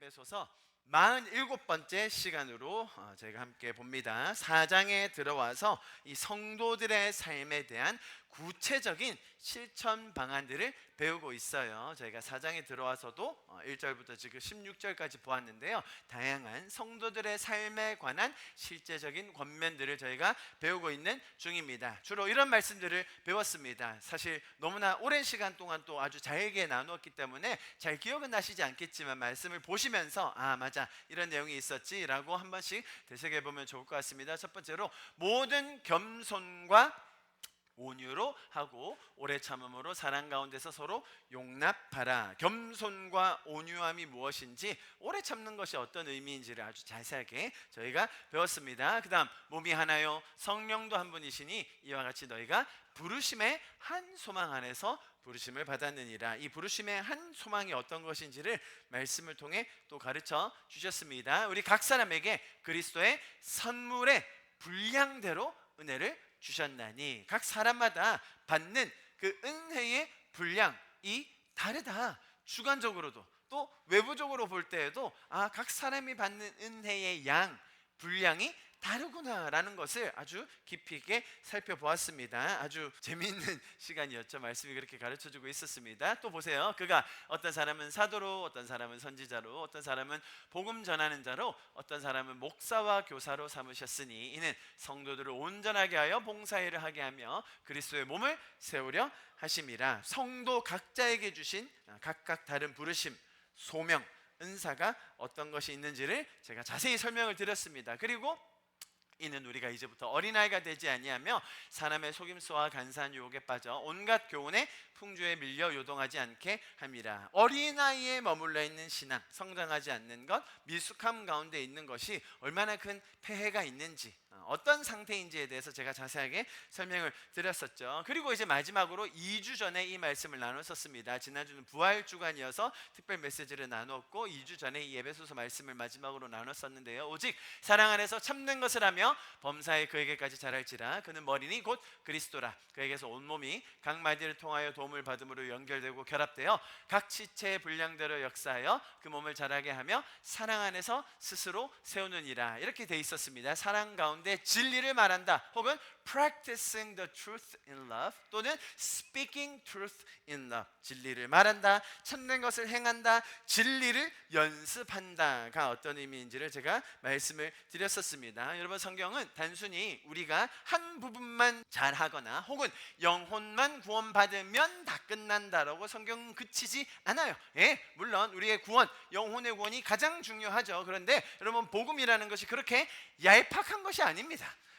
에베소서 47번째 시간으로 저희가 함께 봅니다. 4장에 들어와서 이 성도들의 삶에 대한 구체적인 실천 방안들을 배우고 있어요. 저희가 4장에 들어와서도 1절부터 지금 16절까지 보았는데요, 다양한 성도들의 삶에 관한 실제적인 권면들을 저희가 배우고 있는 중입니다. 주로 이런 말씀들을 배웠습니다. 사실 너무나 오랜 시간 동안 또 아주 잘게 나누었기 때문에 잘 기억은 나시지 않겠지만, 말씀을 보시면서 맞아, 이런 내용이 있었지 라고 한 번씩 되새겨 보면 좋을 것 같습니다. 첫 번째로, 모든 겸손과 온유로 하고 오래 참음으로 사랑 가운데서 서로 용납하라. 겸손과 온유함이 무엇인지, 오래 참는 것이 어떤 의미인지를 아주 자세하게 저희가 배웠습니다. 그 다음, 몸이 하나요 성령도 한 분이시니 이와 같이 너희가 부르심의 한 소망 안에서 부르심을 받았느니라. 이 부르심의 한 소망이 어떤 것인지를 말씀을 통해 또 가르쳐 주셨습니다. 우리 각 사람에게 그리스도의 선물의 분량대로 은혜를 주셨나니, 각 사람마다 받는 그 은혜의 분량이 다르다. 주관적으로도 또 외부적으로 볼 때에도 각 사람이 받는 은혜의 양, 분량이 다르구나라는 것을 아주 깊이 있게 살펴보았습니다. 아주 재미있는 시간이었죠. 말씀이 그렇게 가르쳐주고 있었습니다. 또 보세요. 그가 어떤 사람은 사도로, 어떤 사람은 선지자로, 어떤 사람은 복음 전하는 자로, 어떤 사람은 목사와 교사로 삼으셨으니 이는 성도들을 온전하게 하여 봉사일을 하게 하며 그리스도의 몸을 세우려 하심이라. 성도 각자에게 주신 각각 다른 부르심, 소명, 은사가 어떤 것이 있는지를 제가 자세히 설명을 드렸습니다. 그리고 이는 우리가 이제부터 어린아이가 되지 아니하며 사람의 속임수와 간사한 유혹에 빠져 온갖 교훈의 풍조에 밀려 요동하지 않게 함이라. 어린아이에 머물러 있는 신앙, 성장하지 않는 것, 미숙함 가운데 있는 것이 얼마나 큰 폐해가 있는지, 어떤 상태인지에 대해서 제가 자세하게 설명을 드렸었죠. 그리고 이제 마지막으로 2주 전에 이 말씀을 나눴었습니다. 지난주는 부활주간이어서 특별 메시지를 나눴고, 2주 전에 이 에베소서 말씀을 마지막으로 나눴었는데요, 오직 사랑 안에서 참는 것을 하며 범사에 그에게까지 자랄지라. 그는 머리니 곧 그리스도라. 그에게서 온몸이 각 마디를 통하여 도움을 받음으로 연결되고 결합되어 각 지체의 분량대로 역사하여 그 몸을 자라게 하며 사랑 안에서 스스로 세우느니라. 이렇게 돼 있었습니다. 사랑 가운데 진리를 말한다, 혹은 practicing the truth in love, 또는 speaking truth in love. 진리를 말한다, 찾는 것을 행한다, 진리를 연습한다가 어떤 의미인지를 제가 말씀을 드렸었습니다. 여러분, 성경은 단순히 우리가 한 부분만 잘하거나 혹은 영혼만 구원받으면 다 끝난다라고 성경은 그치지 않아요. 물론 우리의 구원, 영혼의 구원이 가장 중요하죠. 그런데 여러분, 복음이라는 것이 그렇게 얄팍한 것이 아닙니다.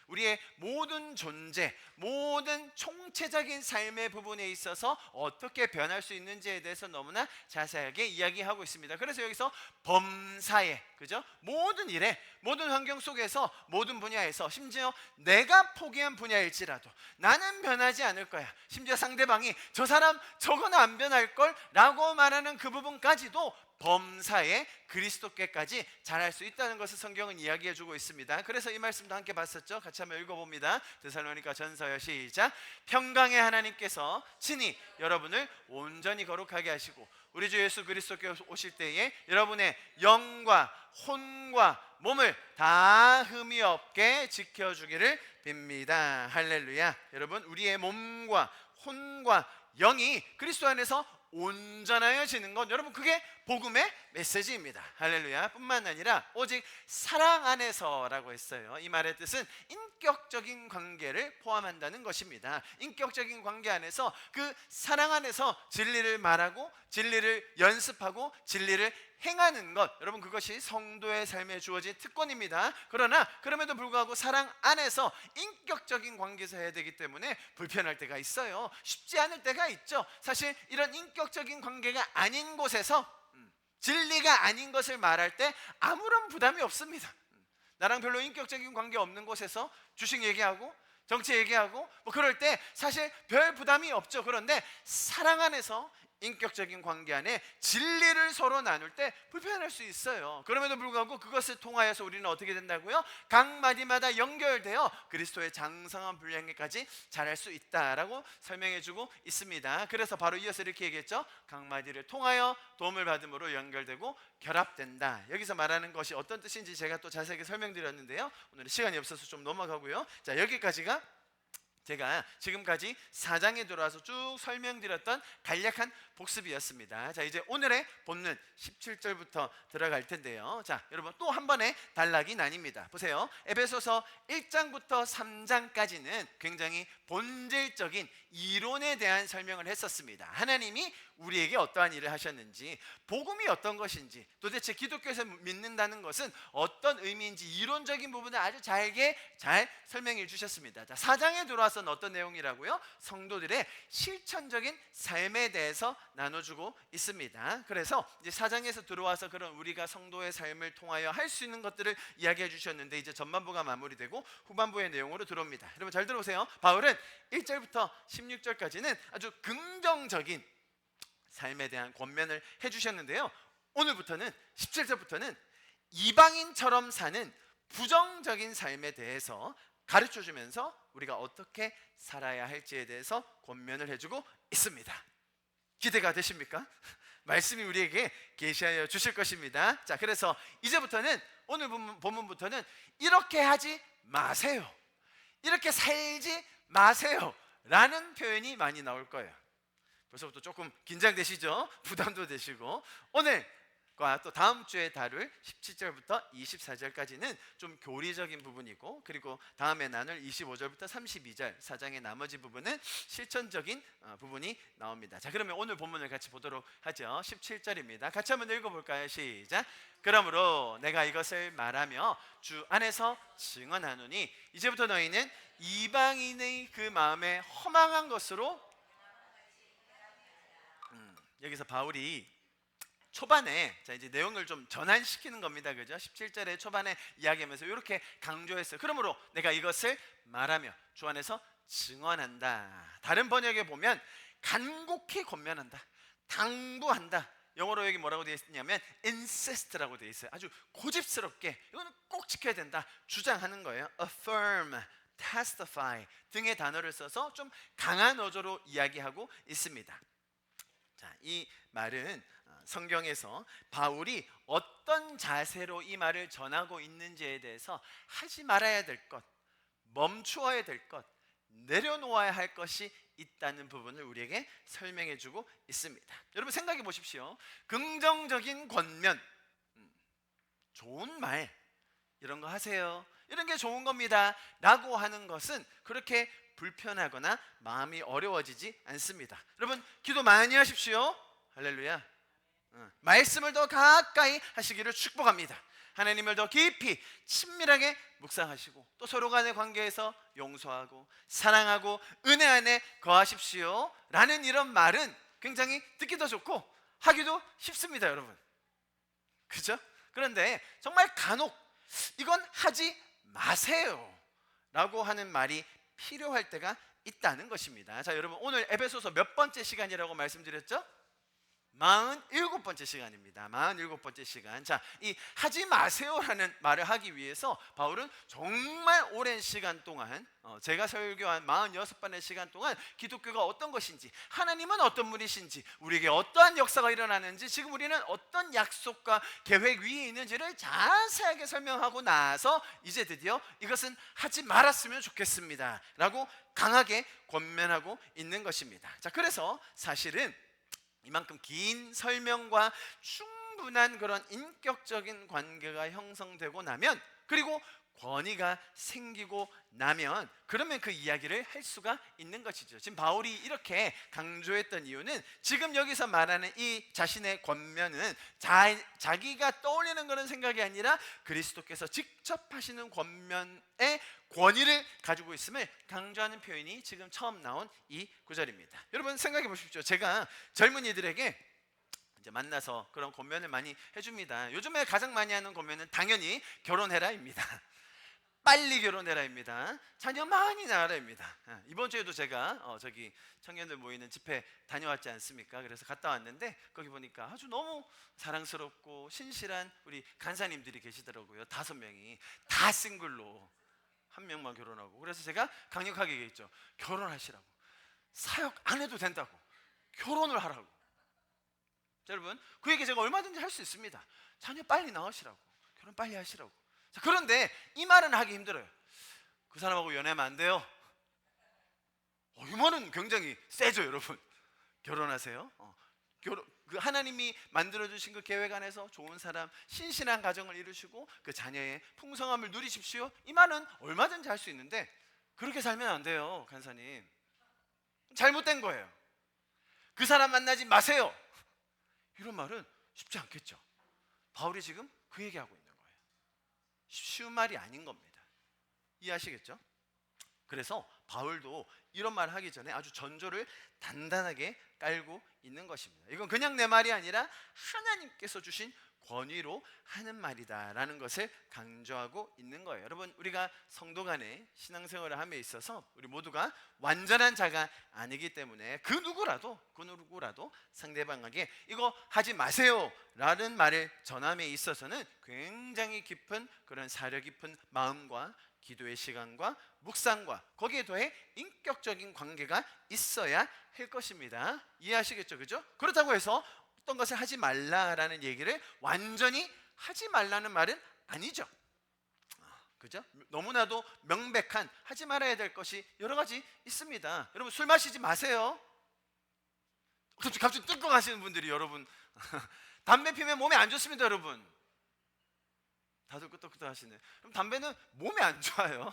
우리의 모든 존재, 모든 총체적인 삶의 부분에 있어서 어떻게 변할 수 있는지에 대해서 너무나 자세하게 이야기하고 있습니다. 그래서 여기서 범사에, 그죠? 모든 일에, 모든 환경 속에서, 모든 분야에서, 심지어 내가 포기한 분야일지라도 나는 변하지 않을 거야, 심지어 상대방이 저 사람 저거는 안 변할 걸 라고 말하는 그 부분까지도 범사에 그리스도께까지 잘할 수 있다는 것을 성경은 이야기해 주고 있습니다. 그래서 이 말씀도 함께 봤었죠. 같이 한번 읽어봅니다. 데살로니가 전서요, 시작. 평강의 하나님께서 친히 여러분을 온전히 거룩하게 하시고 우리 주 예수 그리스도께 오실 때에 여러분의 영과 혼과 몸을 다 흠이 없게 지켜주기를 빕니다. 할렐루야. 여러분, 우리의 몸과 혼과 영이 그리스도 안에서 온전하여지는 것, 여러분, 그게 복음의 메시지입니다. 할렐루야. 뿐만 아니라 오직 사랑 안에서라고 했어요. 이 말의 뜻은 인격적인 관계를 포함한다는 것입니다. 인격적인 관계 안에서, 그 사랑 안에서 진리를 말하고 진리를 연습하고 진리를 행하는 것, 여러분, 그것이 성도의 삶에 주어진 특권입니다. 그러나 그럼에도 불구하고 사랑 안에서 인격적인 관계에서 해야 되기 때문에 불편할 때가 있어요. 쉽지 않을 때가 있죠. 사실 이런 인격적인 관계가 아닌 곳에서 진리가 아닌 것을 말할 때 아무런 부담이 없습니다. 나랑 별로 인격적인 관계 없는 곳에서 주식 얘기하고 정치 얘기하고 그럴 때 사실 별 부담이 없죠. 그런데 사랑 안에서 인격적인 관계 안에 진리를 서로 나눌 때 불편할 수 있어요. 그럼에도 불구하고 그것을 통하여서 우리는 어떻게 된다고요? 각 마디마다 연결되어 그리스도의 장성한 분량에까지 자랄 수 있다라고 설명해주고 있습니다. 그래서 바로 이어서 이렇게 얘기했죠. 각 마디를 통하여 도움을 받음으로 연결되고 결합된다. 여기서 말하는 것이 어떤 뜻인지 제가 또 자세하게 설명드렸는데요. 오늘은 시간이 없어서 좀 넘어가고요. 자, 여기까지가 제가 지금까지 4장에 들어와서 쭉 설명드렸던 간략한 복습이었습니다. 자, 이제 오늘의 본문 17절부터 들어갈 텐데요. 자, 여러분 또 한 번의 단락이 나뉩니다. 보세요. 에베소서 1장부터 3장까지는 굉장히 본질적인 이론에 대한 설명을 했었습니다. 하나님이 우리에게 어떠한 일을 하셨는지, 복음이 어떤 것인지, 도대체 기독교에서 믿는다는 것은 어떤 의미인지 이론적인 부분을 아주 잘 설명해 주셨습니다. 자, 4장에 들어와서는 어떤 내용이라고요? 성도들의 실천적인 삶에 대해서 나눠주고 있습니다. 그래서 이제 4장에서 들어와서 그런 우리가 성도의 삶을 통하여 할 수 있는 것들을 이야기해 주셨는데, 이제 전반부가 마무리되고 후반부의 내용으로 들어옵니다. 여러분 잘 들어보세요. 바울은 1절부터 16절까지는 아주 긍정적인 삶에 대한 권면을 해주셨는데요. 오늘부터는 17절부터는 이방인처럼 사는 부정적인 삶에 대해서 가르쳐주면서 우리가 어떻게 살아야 할지에 대해서 권면을 해주고 있습니다. 기대가 되십니까? 말씀이 우리에게 계시하여 주실 것입니다. 자, 그래서 이제부터는 오늘 본문부터는 이렇게 하지 마세요, 이렇게 살지 마세요 라는 표현이 많이 나올 거예요. 벌써부터 조금 긴장되시죠? 부담도 되시고, 오늘과 또 다음 주에 다룰 17절부터 24절까지는 좀 교리적인 부분이고, 그리고 다음에 나눌 25절부터 32절 4장의 나머지 부분은 실천적인 부분이 나옵니다. 자, 그러면 오늘 본문을 같이 보도록 하죠. 17절입니다. 같이 한번 읽어볼까요? 시작. 그러므로 내가 이것을 말하며 주 안에서 증언하노니 이제부터 너희는 이방인의 그 마음에 허망한 것으로, 여기서 바울이 초반에 자 이제 내용을 좀 전환시키는 겁니다. 그죠? 17절에 초반에 이야기하면서 이렇게 강조했어요. 그러므로 내가 이것을 말하며 주 안에서 증언한다. 다른 번역에 보면 간곡히 권면한다, 당부한다. 영어로 여기 뭐라고 되어 있냐면 insist라고 되어 있어요. 아주 고집스럽게 이거는 꼭 지켜야 된다, 주장하는 거예요. affirm, testify 등의 단어를 써서 좀 강한 어조로 이야기하고 있습니다. 자, 이 말은 성경에서 바울이 어떤 자세로 이 말을 전하고 있는지에 대해서 하지 말아야 될 것, 멈추어야 될 것, 내려놓아야 할 것이 있다는 부분을 우리에게 설명해 주고 있습니다. 여러분 생각해 보십시오. 긍정적인 권면, 좋은 말, 이런 거 하세요, 이런 게 좋은 겁니다 라고 하는 것은 그렇게 불편하거나 마음이 어려워지지 않습니다. 여러분 기도 많이 하십시오. 할렐루야. 말씀을 더 가까이 하시기를 축복합니다. 하나님을 더 깊이 친밀하게 묵상하시고 또 서로 간의 관계에서 용서하고 사랑하고 은혜 안에 거하십시오 라는 이런 말은 굉장히 듣기도 좋고 하기도 쉽습니다. 여러분 그죠? 그런데 정말 간혹 이건 하지 마세요 라고 하는 말이 필요할 때가 있다는 것입니다. 자, 여러분 오늘 에베소서 몇 번째 시간이라고 말씀드렸죠? 47번째 시간입니다. 47번째 시간. 자, 이 하지 마세요라는 말을 하기 위해서 바울은 정말 오랜 시간 동안 제가 설교한 46번의 시간 동안 기독교가 어떤 것인지, 하나님은 어떤 분이신지, 우리에게 어떠한 역사가 일어나는지, 지금 우리는 어떤 약속과 계획 위에 있는지를 자세하게 설명하고 나서 이제 드디어 이것은 하지 말았으면 좋겠습니다 라고 강하게 권면하고 있는 것입니다. 자, 그래서 사실은 이만큼 긴 설명과 충분한 그런 인격적인 관계가 형성되고 나면, 그리고 권위가 생기고 나면, 그러면 그 이야기를 할 수가 있는 것이죠. 지금 바울이 이렇게 강조했던 이유는 지금 여기서 말하는 이 자신의 권면은 자기가 떠올리는 그런 생각이 아니라 그리스도께서 직접 하시는 권면의 권위를 가지고 있음을 강조하는 표현이 지금 처음 나온 이 구절입니다. 여러분 생각해 보십시오. 제가 젊은이들에게 이제 만나서 그런 권면을 많이 해줍니다. 요즘에 가장 많이 하는 권면은 당연히 결혼해라입니다. 빨리 결혼해라입니다. 자녀 많이 낳아라입니다. 이번 주에도 제가 저기 청년들 모이는 집회 다녀왔지 않습니까? 그래서 갔다 왔는데 거기 보니까 아주 너무 사랑스럽고 신실한 우리 간사님들이 계시더라고요. 5명이 다 싱글로 한 명만 결혼하고. 그래서 제가 강력하게 얘기했죠. 결혼하시라고. 사역 안 해도 된다고. 결혼을 하라고. 자, 여러분, 그 얘기 제가 얼마든지 할 수 있습니다. 자녀 빨리 낳으시라고. 결혼 빨리 하시라고. 자, 그런데 이 말은 하기 힘들어요. 그 사람하고 연애하면 안 돼요. 이 말은 굉장히 세죠, 여러분. 결혼하세요. 그 하나님이 만들어주신 그 계획 안에서 좋은 사람, 신실한 가정을 이루시고 그 자녀의 풍성함을 누리십시오. 이 말은 얼마든지 할 수 있는데 그렇게 살면 안 돼요, 간사님. 잘못된 거예요. 그 사람 만나지 마세요. 이런 말은 쉽지 않겠죠. 바울이 지금 그 얘기하고 있는 거예요. 쉬운 말이 아닌 겁니다. 이해하시겠죠? 그래서 바울도 이런 말 하기 전에 아주 전조를 단단하게 깔고 있는 것입니다. 이건 그냥 내 말이 아니라 하나님께서 주신 권위로 하는 말이다라는 것을 강조하고 있는 거예요. 여러분, 우리가 성도 간의 신앙생활을 함에 있어서 우리 모두가 완전한 자가 아니기 때문에 그 누구라도 상대방에게 이거 하지 마세요 라는 말을 전함에 있어서는 굉장히 깊은 그런 사려 깊은 마음과 기도의 시간과 묵상과 거기에 더해 인격적인 관계가 있어야 할 것입니다. 이해하시겠죠? 그죠? 그렇다고 해서 어떤 것을 하지 말라라는 얘기를 완전히 하지 말라는 말은 아니죠. 그죠? 너무나도 명백한 하지 말아야 될 것이 여러 가지 있습니다. 여러분, 술 마시지 마세요. 갑자기 뜯고 가시는 분들이 여러분 담배 피면 몸에 안 좋습니다, 여러분. 다들 끄떡끄떡 하시네. 그럼 담배는 몸에 안 좋아요.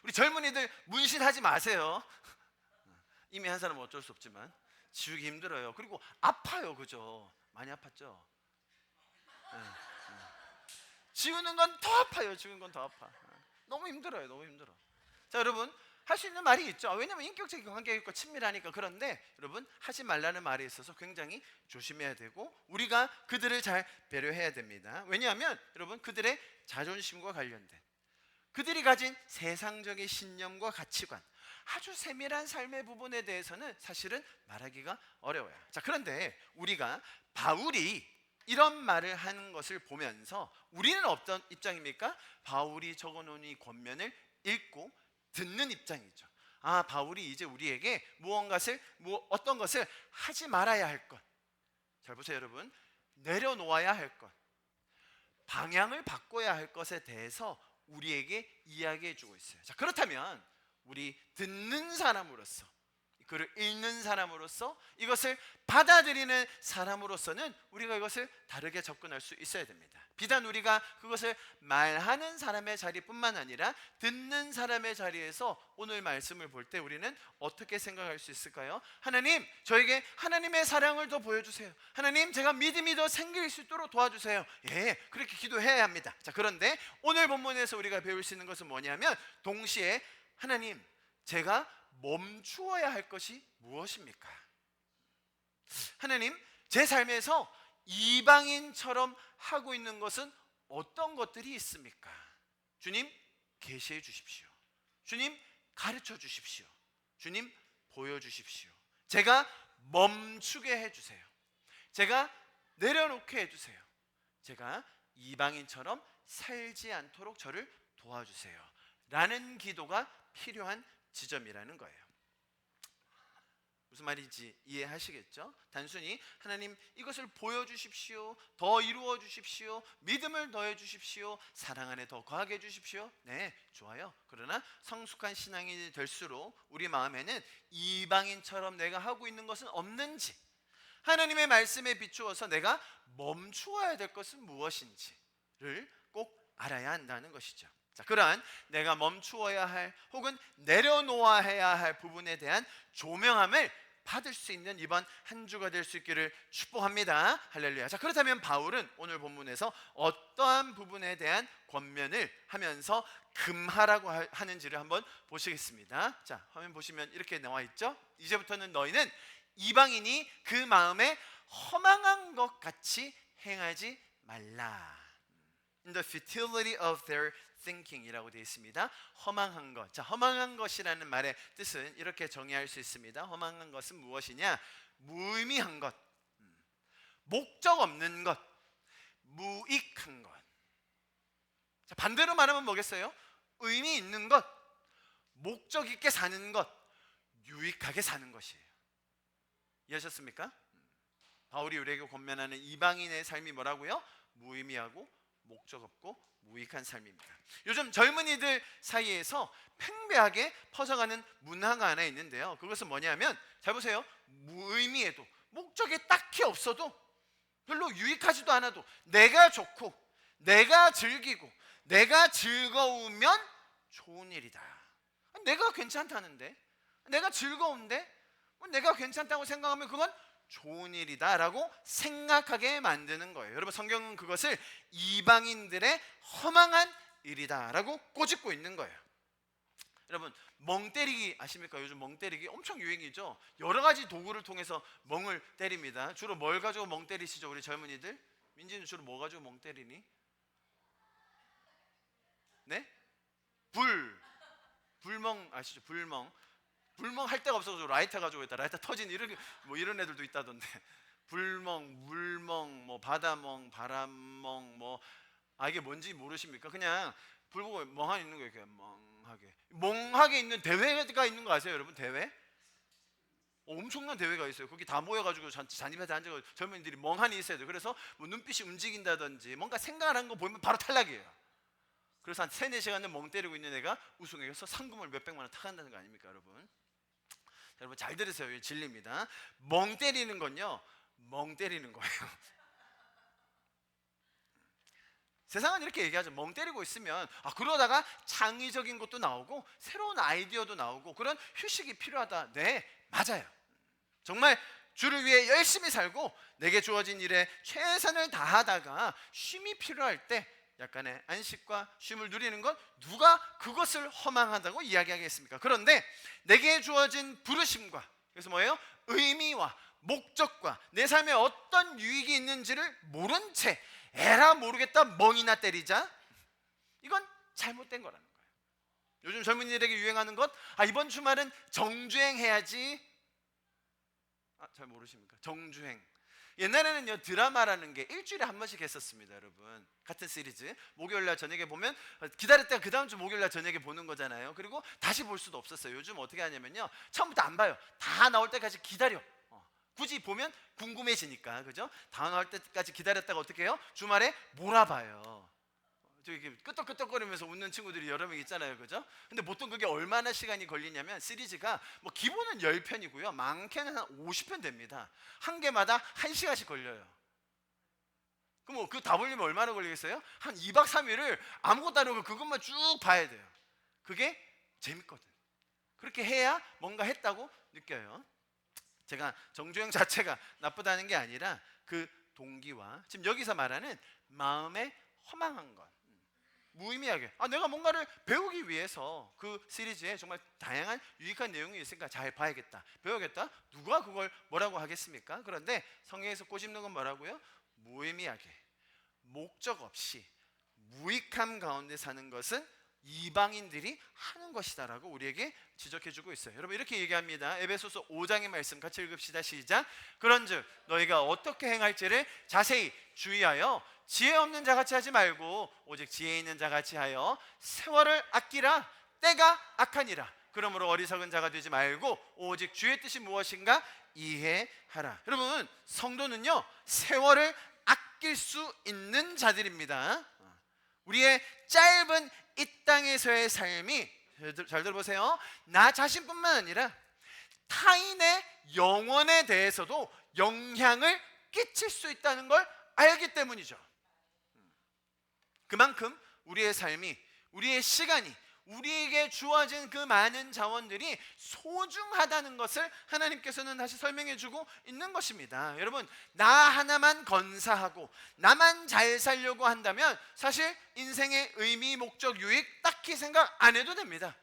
우리 젊은이들 문신하지 마세요. 이미 한 사람은 어쩔 수 없지만 지우기 힘들어요. 그리고 아파요, 그죠? 많이 아팠죠? 지우는 건 더 아파요. 지우는 건 더 아파. 너무 힘들어요. 너무 힘들어. 자, 여러분, 할 수 있는 말이 있죠. 왜냐하면 인격적인 관계가 있고 친밀하니까. 그런데 여러분, 하지 말라는 말에 있어서 굉장히 조심해야 되고 우리가 그들을 잘 배려해야 됩니다. 왜냐하면 여러분, 그들의 자존심과 관련된 그들이 가진 세상적인 신념과 가치관, 아주 세밀한 삶의 부분에 대해서는 사실은 말하기가 어려워요. 자, 그런데 우리가 바울이 이런 말을 하는 것을 보면서 우리는 어떤 입장입니까? 바울이 적어놓은 이 권면을 읽고 듣는 입장이죠. 바울이 이제 우리에게 어떤 것을 하지 말아야 할 것. 잘 보세요, 여러분. 내려놓아야 할 것, 방향을 바꿔야 할 것에 대해서 우리에게 이야기해 주고 있어요. 자, 그렇다면 우리 듣는 사람으로서, 글을 읽는 사람으로서, 이것을 받아들이는 사람으로서는 우리가 이것을 다르게 접근할 수 있어야 됩니다. 비단 우리가 그것을 말하는 사람의 자리뿐만 아니라 듣는 사람의 자리에서 오늘 말씀을 볼 때 우리는 어떻게 생각할 수 있을까요? 하나님, 저에게 하나님의 사랑을 더 보여주세요. 하나님, 제가 믿음이 더 생길 수 있도록 도와주세요. 예, 그렇게 기도해야 합니다. 자, 그런데 오늘 본문에서 우리가 배울 수 있는 것은 뭐냐면 동시에 하나님, 제가 멈추어야 할 것이 무엇입니까? 하나님, 제 삶에서 이방인처럼 하고 있는 것은 어떤 것들이 있습니까? 주님, 계시해 주십시오. 주님, 가르쳐 주십시오. 주님, 보여주십시오. 제가 멈추게 해주세요. 제가 내려놓게 해주세요. 제가 이방인처럼 살지 않도록 저를 도와주세요 라는 기도가 필요한 지점이라는 거예요. 무슨 말인지 이해하시겠죠? 단순히 하나님, 이것을 보여주십시오, 더 이루어 주십시오, 믿음을 더해 주십시오, 사랑 안에 더 거하게 해 주십시오. 네, 좋아요. 그러나 성숙한 신앙이 될수록 우리 마음에는 이방인처럼 내가 하고 있는 것은 없는지, 하나님의 말씀에 비추어서 내가 멈추어야 될 것은 무엇인지를 꼭 알아야 한다는 것이죠. 자, 그러한 내가 멈추어야 할 혹은 내려놓아야 할 부분에 대한 조명함을 받을 수 있는 이번 한 주가 될 수 있기를 축복합니다. 할렐루야. 자, 그렇다면 바울은 오늘 본문에서 어떠한 부분에 대한 권면을 하면서 금하라고 하는지를 한번 보시겠습니다. 자, 화면 보시면 이렇게 나와 있죠. 이제부터는 너희는 이방인이 그 마음에 허망한 것 같이 행하지 말라. in the futility of their thinking이라고 되어 있습니다. 허망한 것. 자, 허망한 것이라는 말의 뜻은 이렇게 정의할 수 있습니다. 허망한 것은 무엇이냐? 무의미한 것, 목적 없는 것, 무익한 것. 자, 반대로 말하면 뭐겠어요? 의미 있는 것, 목적 있게 사는 것, 유익하게 사는 것이에요. 이해하셨습니까? 바울이 우리에게 권면하는 이방인의 삶이 뭐라고요? 무의미하고 목적 없고 무익한 삶입니다. 요즘 젊은이들 사이에서 팽배하게 퍼져가는 문화가 하나 있는데요. 그것은 뭐냐면, 잘 보세요. 무의미해도 목적이 딱히 없어도 별로 유익하지도 않아도 내가 좋고 내가 즐기고 내가 즐거우면 좋은 일이다. 내가 괜찮다는데, 내가 즐거운데, 내가 괜찮다고 생각하면 그건 좋은 일이다 라고 생각하게 만드는 거예요. 여러분, 성경은 그것을 이방인들의 허망한 일이다 라고 꼬집고 있는 거예요. 여러분, 멍 때리기 아십니까? 요즘 멍 때리기 엄청 유행이죠. 여러 가지 도구를 통해서 멍을 때립니다. 주로 뭘 가지고 멍 때리시죠, 우리 젊은이들? 민지는 주로 뭐 가지고 멍 때리니? 네? 불멍 아시죠? 불멍 할 데가 없어서 라이터 가지고 있다. 라이터 터진 이런 애들도 있다던데. 불멍, 물멍, 뭐 바다멍, 바람멍, 이게 뭔지 모르십니까? 그냥 불 보고 멍하니 있는 거예요. 이렇게 멍하게 있는 대회가 있는 거 아세요, 여러분? 대회? 엄청난 대회가 있어요. 거기 다 모여가지고 잔입에서 앉아서 젊은이들이 멍하니 있어야 돼요. 그래서 뭐 눈빛이 움직인다든지 뭔가 생각을 하는 거 보면 바로 탈락이에요. 그래서 한 3-4시간을 멍 때리고 있는 애가 우승해서 상금을 몇백만 원 타간다는 거 아닙니까, 여러분? 여러분 잘 들으세요. 이 진리입니다. 멍 때리는 건요, 멍 때리는 거예요. 세상은 이렇게 얘기하죠. 멍 때리고 있으면 그러다가 창의적인 것도 나오고 새로운 아이디어도 나오고 그런 휴식이 필요하다. 네, 맞아요. 정말 주를 위해 열심히 살고 내게 주어진 일에 최선을 다하다가 쉼이 필요할 때 약간의 안식과 쉼을 누리는 건 누가 그것을 허망하다고 이야기하겠습니까? 그런데 내게 주어진 부르심과, 그래서 뭐예요? 의미와 목적과 내 삶에 어떤 유익이 있는지를 모른 채 에라 모르겠다 멍이나 때리자, 이건 잘못된 거라는 거예요. 요즘 젊은이들에게 유행하는 것, 이번 주말은 정주행 해야지. 잘 모르십니까? 정주행. 옛날에는요, 드라마라는 게 일주일에 한 번씩 했었습니다, 여러분. 같은 시리즈. 목요일날 저녁에 보면 기다렸다가 그 다음 주 목요일날 저녁에 보는 거잖아요. 그리고 다시 볼 수도 없었어요. 요즘 어떻게 하냐면요, 처음부터 안 봐요. 다 나올 때까지 기다려. 굳이 보면 궁금해지니까, 그죠? 다 나올 때까지 기다렸다가 어떻게 해요? 주말에 몰아봐요. 저기 끄떡끄떡거리면서 웃는 친구들이 여러 명 있잖아요, 그죠? 근데 보통 그게 얼마나 시간이 걸리냐면, 시리즈가 기본은 10편이고요 많게는 한 50편 됩니다. 한 개마다 1시간씩 걸려요. 그럼 그 다 보려면 얼마나 걸리겠어요? 한 2박 3일을 아무것도 안 하고 그것만 쭉 봐야 돼요. 그게 재밌거든. 그렇게 해야 뭔가 했다고 느껴요. 제가 정주행 자체가 나쁘다는 게 아니라 그 동기와 지금 여기서 말하는 마음의 허망한 것, 무의미하게 내가 뭔가를 배우기 위해서 그 시리즈에 정말 다양한 유익한 내용이 있으니까 잘 봐야겠다, 배우겠다. 누가 그걸 뭐라고 하겠습니까? 그런데 성경에서 꼬집는 건 뭐라고요? 무의미하게 목적 없이 무익함 가운데 사는 것은 이방인들이 하는 것이다라고 우리에게 지적해주고 있어요. 여러분 이렇게 얘기합니다. 에베소서 5장의 말씀 같이 읽읍시다. 시작. 그런즉 너희가 어떻게 행할지를 자세히 주의하여 지혜 없는 자같이 하지 말고 오직 지혜 있는 자같이 하여 세월을 아끼라. 때가 악하니라. 그러므로 어리석은 자가 되지 말고 오직 주의 뜻이 무엇인가 이해하라. 여러분 성도는요, 세월을 아낄 수 있는 자들입니다. 우리의 짧은 이 땅에서의 삶이, 잘 들어보세요, 나 자신뿐만 아니라 타인의 영혼에 대해서도 영향을 끼칠 수 있다는 걸 알기 때문이죠. 그만큼 우리의 삶이, 우리의 시간이, 우리에게 주어진 그 많은 자원들이 소중하다는 것을 하나님께서는 다시 설명해 주고 있는 것입니다. 여러분, 나 하나만 건사하고 나만 잘 살려고 한다면 사실 인생의 의미, 목적, 유익 딱히 생각 안 해도 됩니다.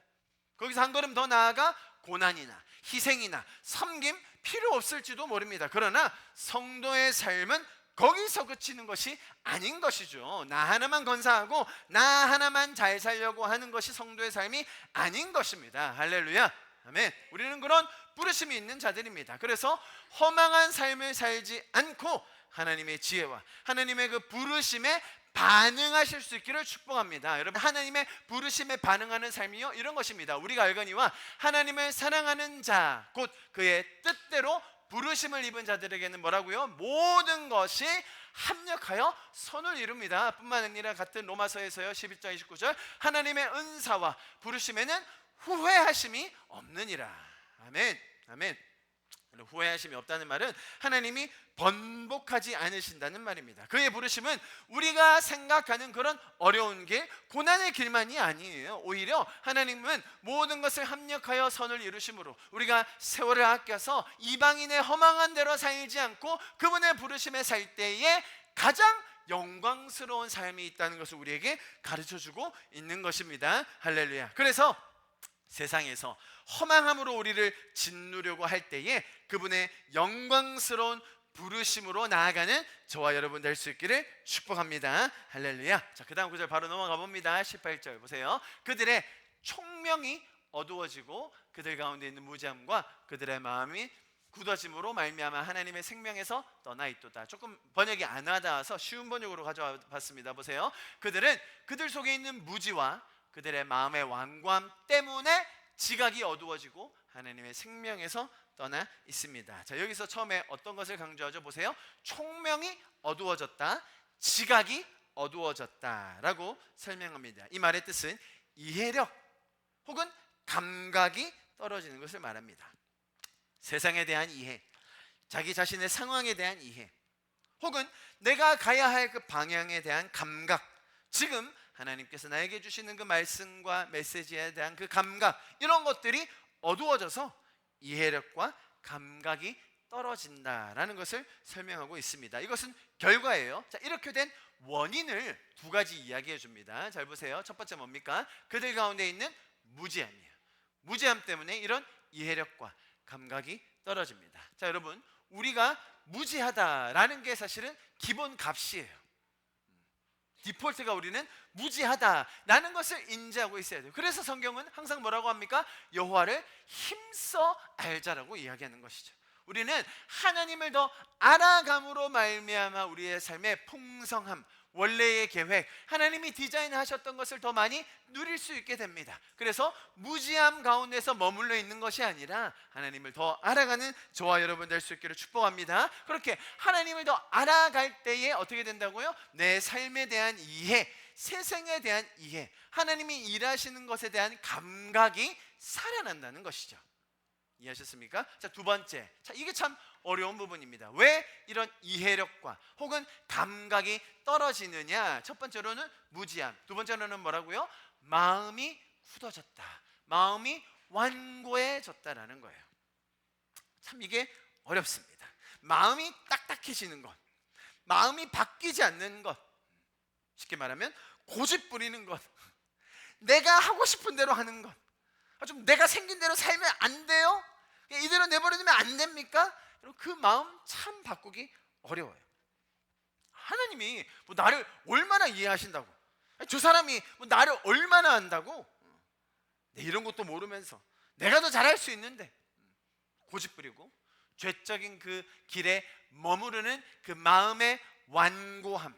거기서 한 걸음 더 나아가 고난이나 희생이나 섬김 필요 없을지도 모릅니다. 그러나 성도의 삶은 거기서 그치는 것이 아닌 것이죠. 나 하나만 건사하고 나 하나만 잘 살려고 하는 것이 성도의 삶이 아닌 것입니다. 할렐루야, 아멘. 우리는 그런 부르심이 있는 자들입니다. 그래서 허망한 삶을 살지 않고 하나님의 지혜와 하나님의 그 부르심에 반응하실 수 있기를 축복합니다. 여러분, 하나님의 부르심에 반응하는 삶이요, 이런 것입니다. 우리가 알거니와 하나님을 사랑하는 자, 곧 그의 뜻대로 부르심을 입은 자들에게는 뭐라고요? 모든 것이 합력하여 선을 이룹니다. 뿐만 아니라 같은 로마서에서요 11장 29절, 하나님의 은사와 부르심에는 후회하심이 없느니라. 아멘, 아멘. 후회하심이 없다는 말은 하나님이 번복하지 않으신다는 말입니다. 그의 부르심은 우리가 생각하는 그런 어려운 길, 고난의 길만이 아니에요. 오히려 하나님은 모든 것을 합력하여 선을 이루심으로 우리가 세월을 아껴서 이방인의 허망한 대로 살지 않고 그분의 부르심에 살 때에 가장 영광스러운 삶이 있다는 것을 우리에게 가르쳐주고 있는 것입니다. 할렐루야. 그래서 세상에서 허망함으로 우리를 짓누려고 할 때에 그분의 영광스러운 부르심으로 나아가는 저와 여러분 될 수 있기를 축복합니다. 할렐루야. 자, 그 다음 구절 바로 넘어가 봅니다. 18절 보세요. 그들의 총명이 어두워지고 그들 가운데 있는 무지함과 그들의 마음이 굳어짐으로 말미암아 하나님의 생명에서 떠나 있도다. 조금 번역이 안 와닿아서 쉬운 번역으로 가져와 봤습니다. 보세요. 그들은 그들 속에 있는 무지와 그들의 마음의 완고함 때문에 지각이 어두워지고 하나님의 생명에서 떠나 있습니다. 자, 여기서 처음에 어떤 것을 강조하죠? 보세요. 총명이 어두워졌다, 지각이 어두워졌다라고 설명합니다. 이 말의 뜻은 이해력 혹은 감각이 떨어지는 것을 말합니다. 세상에 대한 이해, 자기 자신의 상황에 대한 이해, 혹은 내가 가야 할 그 방향에 대한 감각, 지금 하나님께서 나에게 주시는 그 말씀과 메시지에 대한 그 감각, 이런 것들이 어두워져서 이해력과 감각이 떨어진다라는 것을 설명하고 있습니다. 이것은 결과예요. 자, 이렇게 된 원인을 두 가지 이야기해 줍니다. 잘 보세요. 첫 번째 뭡니까? 그들 가운데 있는 무지함이에요. 무지함 때문에 이런 이해력과 감각이 떨어집니다. 자, 여러분, 우리가 무지하다라는 게 사실은 기본 값이에요. 디폴트가 우리는 무지하다라는 것을 인지하고 있어야 돼요. 그래서 성경은 항상 뭐라고 합니까? 여호와를 힘써 알자라고 이야기하는 것이죠. 우리는 하나님을 더 알아감으로 말미암아 우리의 삶의 풍성함, 원래의 계획, 하나님이 디자인하셨던 것을 더 많이 누릴 수 있게 됩니다. 그래서 무지함 가운데서 머물러 있는 것이 아니라 하나님을 더 알아가는 저와 여러분 될 수 있기를 축복합니다. 그렇게 하나님을 더 알아갈 때에 어떻게 된다고요? 내 삶에 대한 이해, 세상에 대한 이해, 하나님이 일하시는 것에 대한 감각이 살아난다는 것이죠. 이해하셨습니까? 자, 두 번째, 자, 이게 참 어려운 부분입니다. 왜 이런 이해력과 혹은 감각이 떨어지느냐? 첫 번째로는 무지함, 두 번째로는 뭐라고요? 마음이 굳어졌다, 마음이 완고해졌다라는 거예요. 참 이게 어렵습니다. 마음이 딱딱해지는 것, 마음이 바뀌지 않는 것, 쉽게 말하면 고집 부리는 것, 내가 하고 싶은 대로 하는 것, 좀 내가 생긴 대로 살면 안 돼요? 이대로 내버려두면 안 됩니까? 그 마음 참 바꾸기 어려워요. 하나님이 뭐 나를 얼마나 이해하신다고, 저 사람이 뭐 나를 얼마나 안다고, 이런 것도 모르면서 내가 더 잘할 수 있는데 고집 부리고 죄적인 그 길에 머무르는 그 마음의 완고함,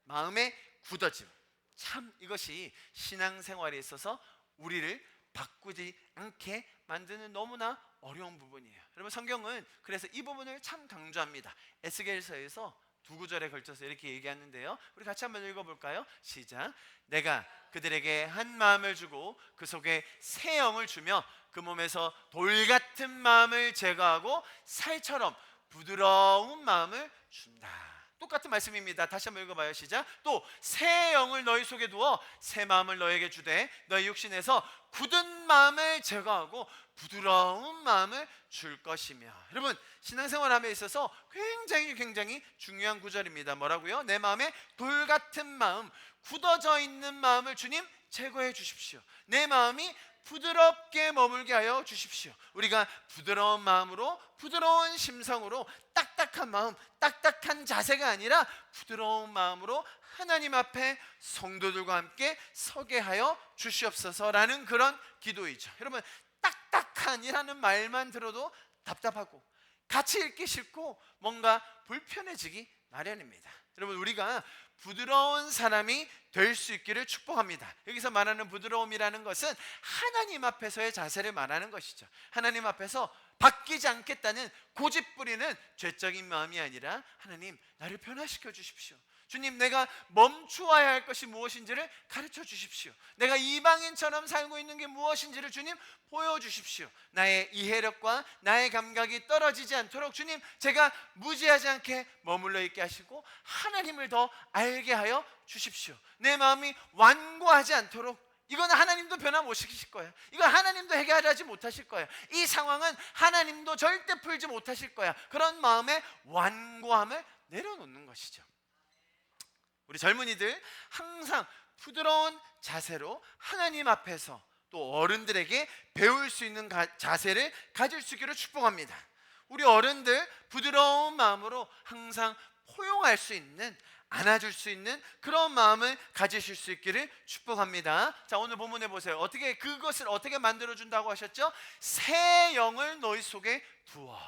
마음의 굳어짐, 참 이것이 신앙생활에 있어서 우리를 바꾸지 않게 만드는 너무나 어려운 부분이에요. 여러분, 성경은 그래서 이 부분을 참 강조합니다. 에스겔서에서 두 구절에 걸쳐서 이렇게 얘기하는데요, 우리 같이 한번 읽어볼까요? 시작. 내가 그들에게 한 마음을 주고 그 속에 새 영을 주며 그 몸에서 돌 같은 마음을 제거하고 살처럼 부드러운 마음을 준다. 똑같은 말씀입니다. 다시 한번 읽어봐요. 시작. 또 새 영을 너희 속에 두어 새 마음을 너에게 주되 너희 육신에서 굳은 마음을 제거하고 부드러운 마음을 줄 것이며. 여러분, 신앙생활함에 있어서 굉장히 중요한 구절입니다. 뭐라고요? 내 마음에 돌 같은 마음, 굳어져 있는 마음을 주님 제거해 주십시오. 내 마음이 부드럽게 머물게 하여 주십시오. 우리가 부드러운 마음으로, 부드러운 심성으로, 딱딱한 마음, 딱딱한 자세가 아니라 부드러운 마음으로 하나님 앞에 성도들과 함께 서게 하여 주시옵소서라는 그런 기도이죠. 여러분, 딱딱한이라는 말만 들어도 답답하고 같이 읽기 싫고 뭔가 불편해지기 마련입니다. 여러분, 우리가 부드러운 사람이 될 수 있기를 축복합니다. 여기서 말하는 부드러움이라는 것은 하나님 앞에서의 자세를 말하는 것이죠. 하나님 앞에서 바뀌지 않겠다는 고집부리는 죄적인 마음이 아니라, 하나님, 나를 변화시켜 주십시오. 주님, 내가 멈추어야 할 것이 무엇인지를 가르쳐 주십시오. 내가 이방인처럼 살고 있는 게 무엇인지를 주님 보여주십시오. 나의 이해력과 나의 감각이 떨어지지 않도록 주님, 제가 무지하지 않게 머물러 있게 하시고 하나님을 더 알게 하여 주십시오. 내 마음이 완고하지 않도록, 이건 하나님도 변화 못 시키실 거예요. 이건 하나님도 해결하지 못하실 거예요. 이 상황은 하나님도 절대 풀지 못하실 거야. 그런 마음의 완고함을 내려놓는 것이죠. 우리 젊은이들 항상 부드러운 자세로 하나님 앞에서 또 어른들에게 배울 수 있는 자세를 가질 수 있기를 축복합니다. 우리 어른들 부드러운 마음으로 항상 포용할 수 있는, 안아줄 수 있는 그런 마음을 가지실 수 있기를 축복합니다. 자, 오늘 본문에 보세요. 그것을 어떻게 만들어준다고 하셨죠? 새 영을 너희 속에 부어.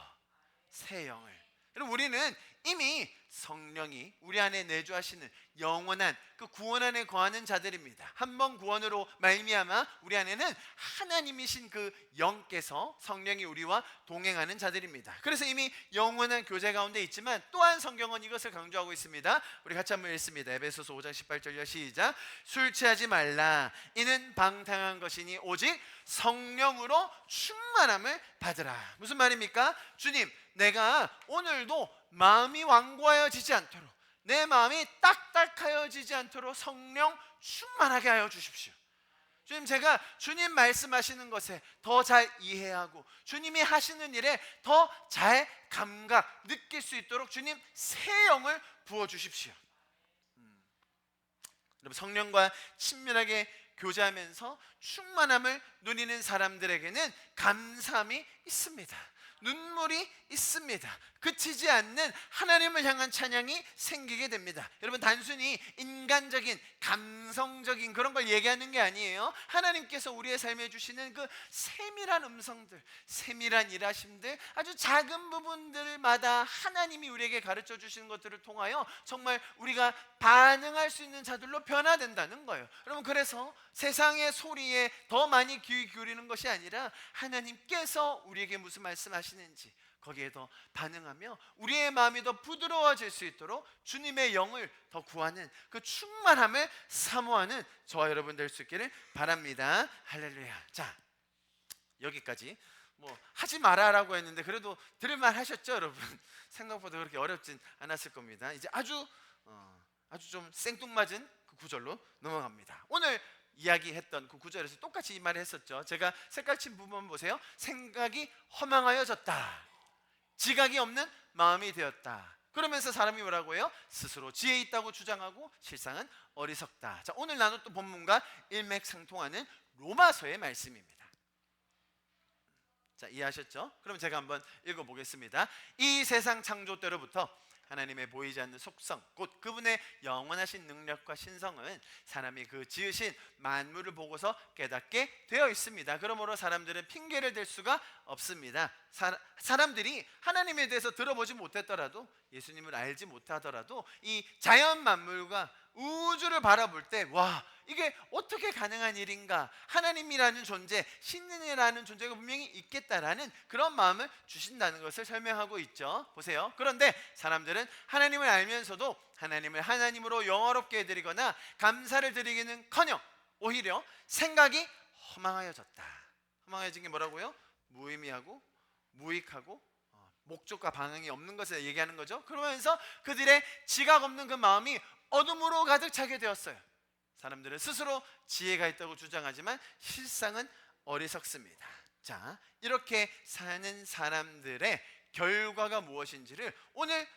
새 영을. 여러분, 우리는 이미 성령이 우리 안에 내주하시는 영원한 그 구원 안에 거하는 자들입니다. 한 번 구원으로 말미암아 우리 안에는 하나님이신 그 영께서, 성령이 우리와 동행하는 자들입니다. 그래서 이미 영원한 교제 가운데 있지만, 또한 성경은 이것을 강조하고 있습니다. 우리 같이 한번 읽습니다. 에베소서 5장 18절이요, 시작. 술 취하지 말라. 이는 방탕한 것이니 오직 성령으로 충만함을 받으라. 무슨 말입니까? 주님, 내가 오늘도 마음이 완고하여지지 않도록, 내 마음이 딱딱하여지지 않도록 성령 충만하게 하여 주십시오. 주님, 제가 주님 말씀하시는 것에 더 잘 이해하고 주님이 하시는 일에 더 잘 감각 느낄 수 있도록 주님 새 영을 부어 주십시오. 여러분, 성령과 친밀하게 교제하면서 충만함을 누리는 사람들에게는 감사함이 있습니다. 눈물이 있습니다. 그치지 않는 하나님을 향한 찬양이 생기게 됩니다. 여러분, 단순히 인간적인 감성적인 그런 걸 얘기하는 게 아니에요. 하나님께서 우리의 삶에 주시는 그 세밀한 음성들, 세밀한 일하심들, 아주 작은 부분들마다 하나님이 우리에게 가르쳐 주시는 것들을 통하여 정말 우리가 반응할 수 있는 자들로 변화된다는 거예요. 여러분, 그래서 세상의 소리에 더 많이 귀 기울이는 것이 아니라 하나님께서 우리에게 무슨 말씀하시는지 거기에 더 반응하며 우리의 마음이 더 부드러워질 수 있도록 주님의 영을 더 구하는 그 충만함을 사모하는 저와 여러분 될 수 있기를 바랍니다. 할렐루야. 자, 여기까지 뭐 하지 마라라고 했는데 그래도 들을만 하셨죠, 여러분? 생각보다 그렇게 어렵진 않았을 겁니다. 이제 아주 좀 생뚱맞은 그 구절로 넘어갑니다. 오늘 이야기했던 그 구절에서 똑같이 이 말을 했었죠. 제가 색깔 친 부분 보세요. 생각이 허망하여졌다. 지각이 없는 마음이 되었다. 그러면서 사람이 뭐라고 해요? 스스로 지혜 있다고 주장하고 실상은 어리석다. 자, 오늘 나눴던 본문과 일맥상통하는 로마서의 말씀입니다. 자, 이해하셨죠? 그럼 제가 한번 읽어보겠습니다. 이 세상 창조 때로부터 하나님의 보이지 않는 속성, 곧 그분의 영원하신 능력과 신성은 사람이 그 지으신 만물을 보고서 깨닫게 되어 있습니다. 그러므로 사람들은 핑계를 댈 수가 없습니다. 사람들이 하나님에 대해서 들어보지 못했더라도, 예수님을 알지 못하더라도 이 자연 만물과 우주를 바라볼 때, 와, 이게 어떻게 가능한 일인가? 하나님이라는 존재, 신이라는 존재가 분명히 있겠다라는 그런 마음을 주신다는 것을 설명하고 있죠. 보세요. 그런데 사람들은 하나님을 알면서도 하나님을 하나님으로 영화롭게 해드리거나 감사를 드리기는커녕 오히려 생각이 허망하여졌다. 허망해진 게 뭐라고요? 무의미하고 무익하고 목적과 방향이 없는 것을 얘기하는 거죠. 그러면서 그들의 지각 없는 그 마음이 어둠으로 가득 차게 되었어요. 사람들은 스스로 지혜가 있다고 주장하지만 실상은 어리석습니다. 자, 이렇게 사는 사람들의 결과가 무엇인지를 오늘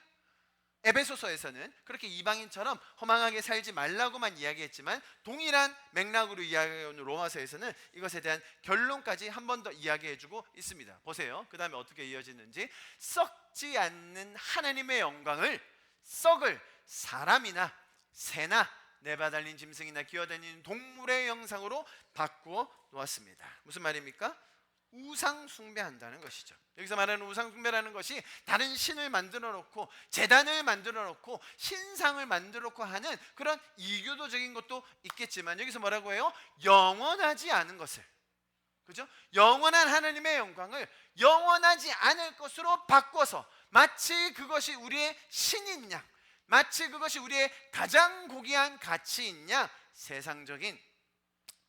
에베소서에서는 그렇게 이방인처럼 허망하게 살지 말라고만 이야기했지만 동일한 맥락으로 이야기하는 로마서에서는 이것에 대한 결론까지 한 번 더 이야기해주고 있습니다. 보세요. 그 다음에 어떻게 이어지는지. 썩지 않는 하나님의 영광을 썩을 사람이나 새나 네바 달린 짐승이나 기어다니는 동물의 형상으로 바꾸어 놓았습니다. 무슨 말입니까? 우상 숭배한다는 것이죠. 여기서 말하는 우상 숭배라는 것이 다른 신을 만들어 놓고 제단을 만들어 놓고 신상을 만들어 놓고 하는 그런 이교도적인 것도 있겠지만, 여기서 뭐라고 해요? 영원하지 않은 것을, 그죠? 영원한 하나님의 영광을 영원하지 않을 것으로 바꿔서 마치 그것이 우리의 신인 양, 마치 그것이 우리의 가장 고귀한 가치인 양, 세상적인,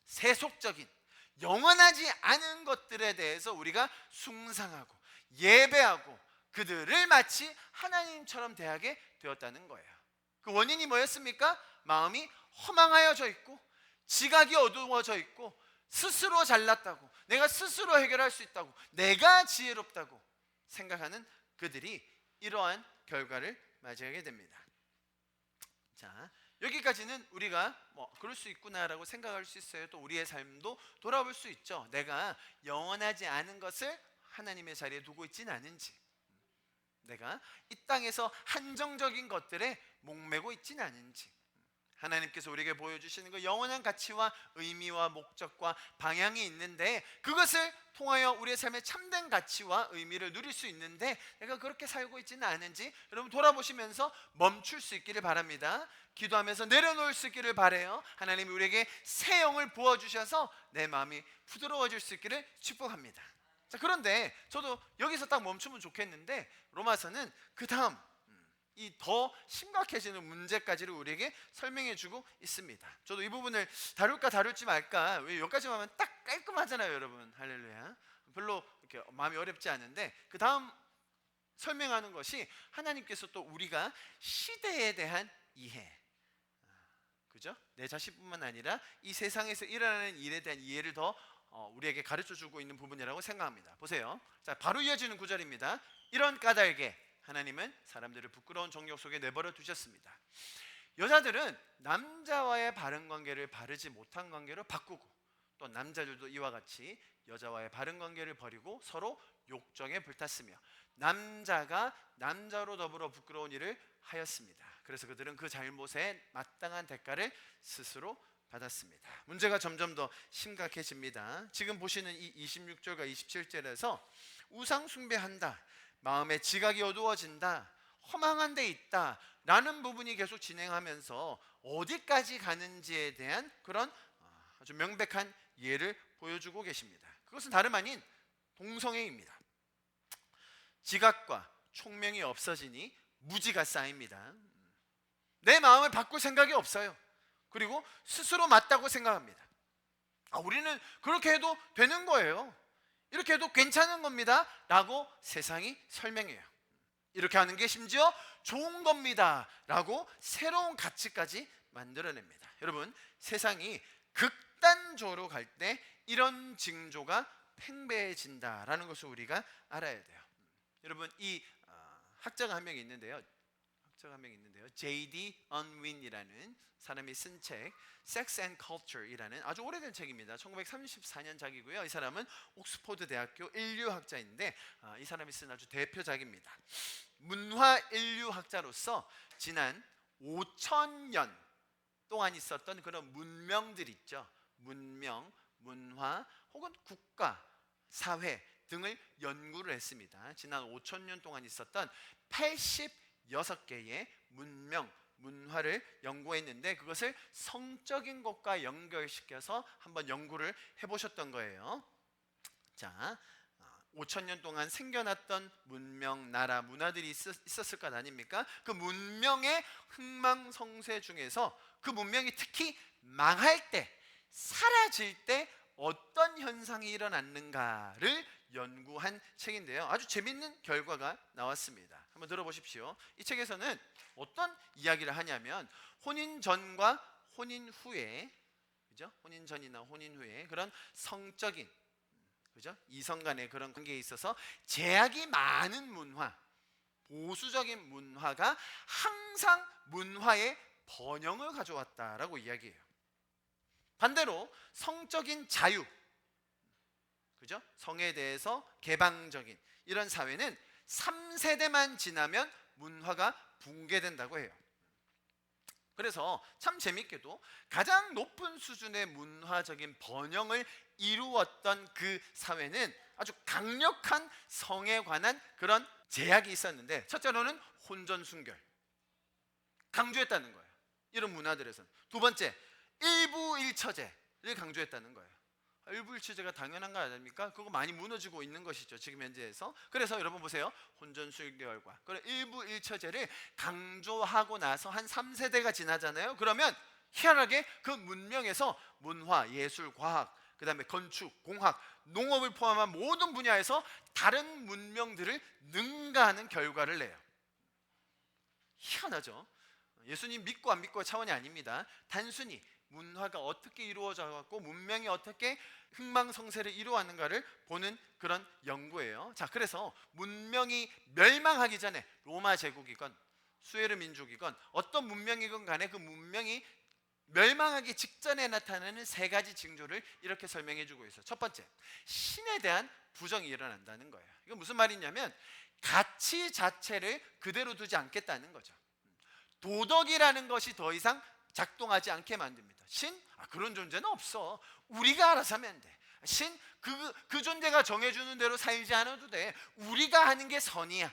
세속적인, 영원하지 않은 것들에 대해서 우리가 숭상하고 예배하고 그들을 마치 하나님처럼 대하게 되었다는 거예요. 그 원인이 뭐였습니까? 마음이 허망하여져 있고 지각이 어두워져 있고 스스로 잘났다고, 내가 스스로 해결할 수 있다고, 내가 지혜롭다고 생각하는 그들이 이러한 결과를 맞이하게 됩니다. 자, 여기까지는 우리가 그럴 수 있구나라고 생각할 수 있어요. 또 우리의 삶도 돌아볼 수 있죠. 내가 영원하지 않은 것을 하나님의 자리에 두고 있지는 않은지, 내가 이 땅에서 한정적인 것들에 목매고 있지는 않은지, 하나님께서 우리에게 보여주시는 그 영원한 가치와 의미와 목적과 방향이 있는데, 그것을 통하여 우리의 삶의 참된 가치와 의미를 누릴 수 있는데 내가 그렇게 살고 있지는 않은지 여러분 돌아보시면서 멈출 수 있기를 바랍니다. 기도하면서 내려놓을 수 있기를 바라요. 하나님이 우리에게 새 영을 부어주셔서 내 마음이 부드러워질 수 있기를 축복합니다. 자, 그런데 저도 여기서 딱 멈추면 좋겠는데 로마서는 그 다음 이 더 심각해지는 문제까지를 우리에게 설명해 주고 있습니다. 저도 이 부분을 다룰까 다룰지 말까, 왜 여기까지만 하면 딱 깔끔하잖아요 여러분. 할렐루야. 별로 이렇게 마음이 어렵지 않은데 그 다음 설명하는 것이 하나님께서 또 우리가 시대에 대한 이해, 그죠? 내 자신뿐만 아니라 이 세상에서 일어나는 일에 대한 이해를 더 우리에게 가르쳐 주고 있는 부분이라고 생각합니다. 보세요. 자, 바로 이어지는 구절입니다. 이런 까닭에 하나님은 사람들을 부끄러운 정욕 속에 내버려 두셨습니다. 여자들은 남자와의 바른 관계를 바르지 못한 관계로 바꾸고, 또 남자들도 이와 같이 여자와의 바른 관계를 버리고 서로 욕정에 불탔으며 남자가 남자로 더불어 부끄러운 일을 하였습니다. 그래서 그들은 그 잘못에 마땅한 대가를 스스로 받았습니다. 문제가 점점 더 심각해집니다. 지금 보시는 이 26절과 27절에서 우상 숭배한다, 마음의 지각이 어두워진다, 허망한 데 있다 라는 부분이 계속 진행하면서 어디까지 가는지에 대한 그런 아주 명백한 예를 보여주고 계십니다. 그것은 다름 아닌 동성애입니다. 지각과 총명이 없어지니 무지가 쌓입니다. 내 마음을 바꿀 생각이 없어요. 그리고 스스로 맞다고 생각합니다. 우리는 그렇게 해도 되는 거예요, 이렇게 해도 괜찮은 겁니다 라고 세상이 설명해요. 이렇게 하는 게 심지어 좋은 겁니다 라고 새로운 가치까지 만들어냅니다. 여러분, 세상이 극단적으로 갈 때 이런 징조가 팽배해진다라는 것을 우리가 알아야 돼요. 여러분, 이 학자가 한 명 있는데요. J.D. 언윈이라는 사람이 쓴 책 Sex and Culture이라는 아주 오래된 책입니다. 1934년작이고요. 이 사람은 옥스퍼드 대학교 인류학자인데 이 사람이 쓴 아주 대표작입니다. 문화 인류학자로서 지난 5,000년 동안 있었던 그런 문명들 있죠. 문명, 문화 혹은 국가, 사회 등을 연구를 했습니다. 지난 5,000년 동안 있었던 86개의 문명, 문화를 연구했는데 그것을 성적인 것과 연결시켜서 한번 연구를 해보셨던 거예요. 자, 5,000년 동안 생겨났던 문명, 나라, 문화들이 있었을 것 아닙니까? 그 문명의 흥망성쇠 중에서 그 문명이 특히 망할 때, 사라질 때 어떤 현상이 일어났는가를 연구한 책인데요. 아주 재밌는 결과가 나왔습니다. 한번 들어보십시오. 이 책에서는 어떤 이야기를 하냐면 혼인 전과 혼인 후에, 그죠? 혼인 전이나 혼인 후에 그런 성적인, 그죠? 이성 간의 그런 관계에 있어서 제약이 많은 문화, 보수적인 문화가 항상 문화의 번영을 가져왔다라고 이야기해요. 반대로 성적인 자유, 그죠? 성에 대해서 개방적인 이런 사회는 3세대만 지나면 문화가 붕괴된다고 해요. 그래서 참 재밌게도 가장 높은 수준의 문화적인 번영을 이루었던 그 사회는 아주 강력한 성에 관한 그런 제약이 있었는데, 첫째로는 혼전순결 강조했다는 거예요. 이런 문화들에서는. 두 번째, 일부일처제를 강조했다는 거예요. 일부일처제가 당연한 거 아닙니까? 그거 많이 무너지고 있는 것이죠, 지금 현재에서. 그래서 여러분 보세요, 혼전순결과 그런 일부일처제를 강조하고 나서 한 3세대가 지나잖아요. 그러면 희한하게 그 문명에서 문화, 예술, 과학, 그 다음에 건축, 공학, 농업을 포함한 모든 분야에서 다른 문명들을 능가하는 결과를 내요. 희한하죠? 예수님 믿고 안 믿고의 차원이 아닙니다. 단순히 문화가 어떻게 이루어져 갖고 문명이 어떻게 흥망성쇠를 이루어왔는가를 보는 그런 연구예요. 자, 그래서 문명이 멸망하기 전에 로마 제국이건 수에르 민족이건 어떤 문명이건 간에 그 문명이 멸망하기 직전에 나타나는 세 가지 징조를 이렇게 설명해 주고 있어요. 첫 번째, 신에 대한 부정이 일어난다는 거예요. 이건 무슨 말이냐면 가치 자체를 그대로 두지 않겠다는 거죠. 도덕이라는 것이 더 이상 작동하지 않게 만듭니다. 신? 그런 존재는 없어. 우리가 알아서 하면 돼. 신? 그 존재가 정해주는 대로 살지 않아도 돼. 우리가 하는 게 선이야.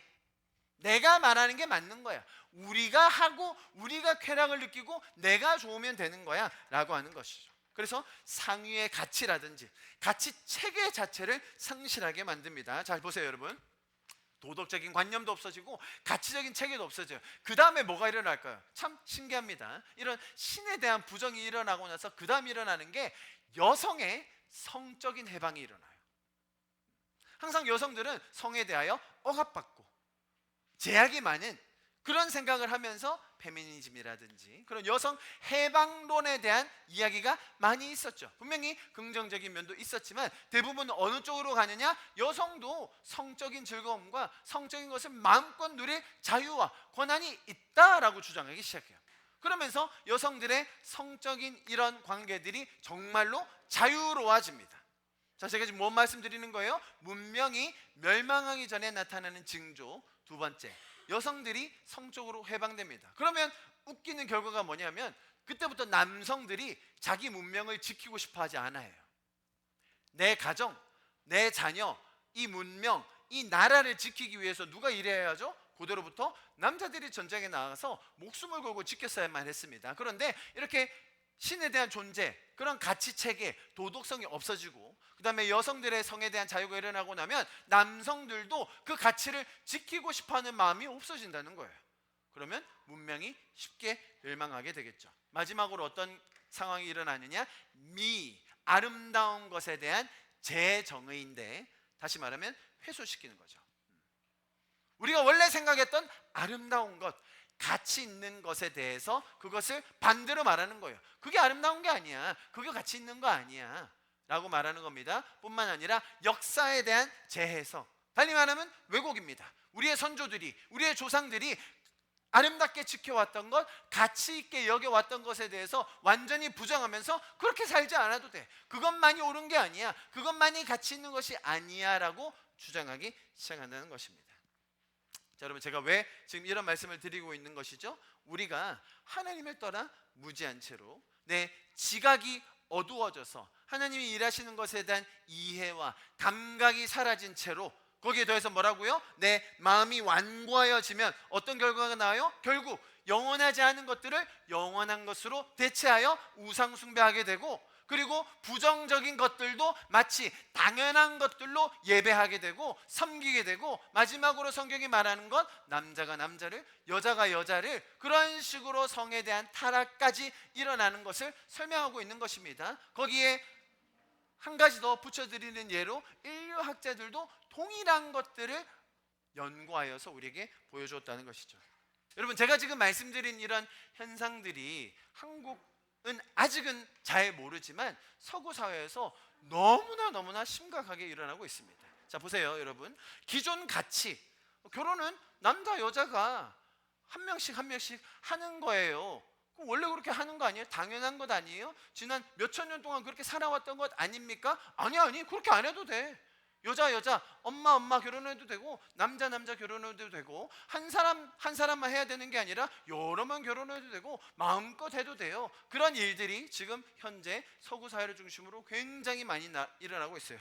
내가 말하는 게 맞는 거야. 우리가 하고 우리가 쾌락을 느끼고 내가 좋으면 되는 거야 라고 하는 것이죠. 그래서 상위의 가치라든지 가치 체계 자체를 상실하게 만듭니다. 잘 보세요, 여러분. 도덕적인 관념도 없어지고 가치적인 체계도 없어져요. 그 다음에 뭐가 일어날까요? 참 신기합니다. 이런 신에 대한 부정이 일어나고 나서 그 다음 일어나는 게 여성의 성적인 해방이 일어나요. 항상 여성들은 성에 대하여 억압받고 제약이 많은 그런 생각을 하면서 페미니즘이라든지 그런 여성 해방론에 대한 이야기가 많이 있었죠. 분명히 긍정적인 면도 있었지만 대부분 어느 쪽으로 가느냐? 여성도 성적인 즐거움과 성적인 것을 마음껏 누릴 자유와 권한이 있다라고 주장하기 시작해요. 그러면서 여성들의 성적인 이런 관계들이 정말로 자유로워집니다. 자, 제가 지금 뭔 말씀드리는 거예요? 문명이 멸망하기 전에 나타나는 징조 두 번째, 여성들이 성적으로 해방됩니다. 그러면 웃기는 결과가 뭐냐면 그때부터 남성들이 자기 문명을 지키고 싶어 하지 않아요. 내 가정, 내 자녀, 이 문명, 이 나라를 지키기 위해서 누가 일해야 하죠? 그대로부터 남자들이 전쟁에 나가서 목숨을 걸고 지켰어야만 했습니다. 그런데 이렇게 신에 대한 존재, 그런 가치체계, 도덕성이 없어지고 그 다음에 여성들의 성에 대한 자유가 일어나고 나면 남성들도 그 가치를 지키고 싶어하는 마음이 없어진다는 거예요. 그러면 문명이 쉽게 멸망하게 되겠죠. 마지막으로 어떤 상황이 일어나느냐? 아름다운 것에 대한 재정의인데, 다시 말하면 회수시키는 거죠. 우리가 원래 생각했던 아름다운 것, 가치 있는 것에 대해서 그것을 반대로 말하는 거예요. 그게 아름다운 게 아니야, 그게 가치 있는 거 아니야 라고 말하는 겁니다. 뿐만 아니라 역사에 대한 재해석, 달리 말하면 왜곡입니다. 우리의 선조들이, 우리의 조상들이 아름답게 지켜왔던 것, 가치 있게 여겨왔던 것에 대해서 완전히 부정하면서 그렇게 살지 않아도 돼, 그것만이 옳은 게 아니야, 그것만이 가치 있는 것이 아니야 라고 주장하기 시작한다는 것입니다. 자, 여러분, 제가 왜 지금 이런 말씀을 드리고 있는 것이죠? 우리가 하나님을 떠나 무지한 채로 내 지각이 어두워져서 하나님이 일하시는 것에 대한 이해와 감각이 사라진 채로, 거기에 더해서 뭐라고요? 내 마음이 완고하여지면 어떤 결과가 나와요? 결국 영원하지 않은 것들을 영원한 것으로 대체하여 우상 숭배하게 되고, 그리고 부정적인 것들도 마치 당연한 것들로 예배하게 되고 섬기게 되고, 마지막으로 성경이 말하는 것, 남자가 남자를, 여자가 여자를, 그런 식으로 성에 대한 타락까지 일어나는 것을 설명하고 있는 것입니다. 거기에 한 가지 더 붙여드리는 예로 인류학자들도 동일한 것들을 연구하여서 우리에게 보여주었다는 것이죠. 여러분, 제가 지금 말씀드린 이런 현상들이 한국은 아직은 잘 모르지만 서구 사회에서 너무나 심각하게 일어나고 있습니다. 자, 보세요, 여러분. 기존 가치, 결혼은 남자 여자가 한 명씩 한 명씩 하는 거예요. 그럼 원래 그렇게 하는 거 아니에요? 당연한 것 아니에요? 지난 몇천 년 동안 그렇게 살아왔던 것 아닙니까? 아니 그렇게 안 해도 돼. 여자 엄마 결혼해도 되고 남자 결혼해도 되고 한 사람만 해야 되는 게 아니라 여러만 결혼해도 되고 마음껏 해도 돼요. 그런 일들이 지금 현재 서구 사회를 중심으로 굉장히 많이 일어나고 있어요.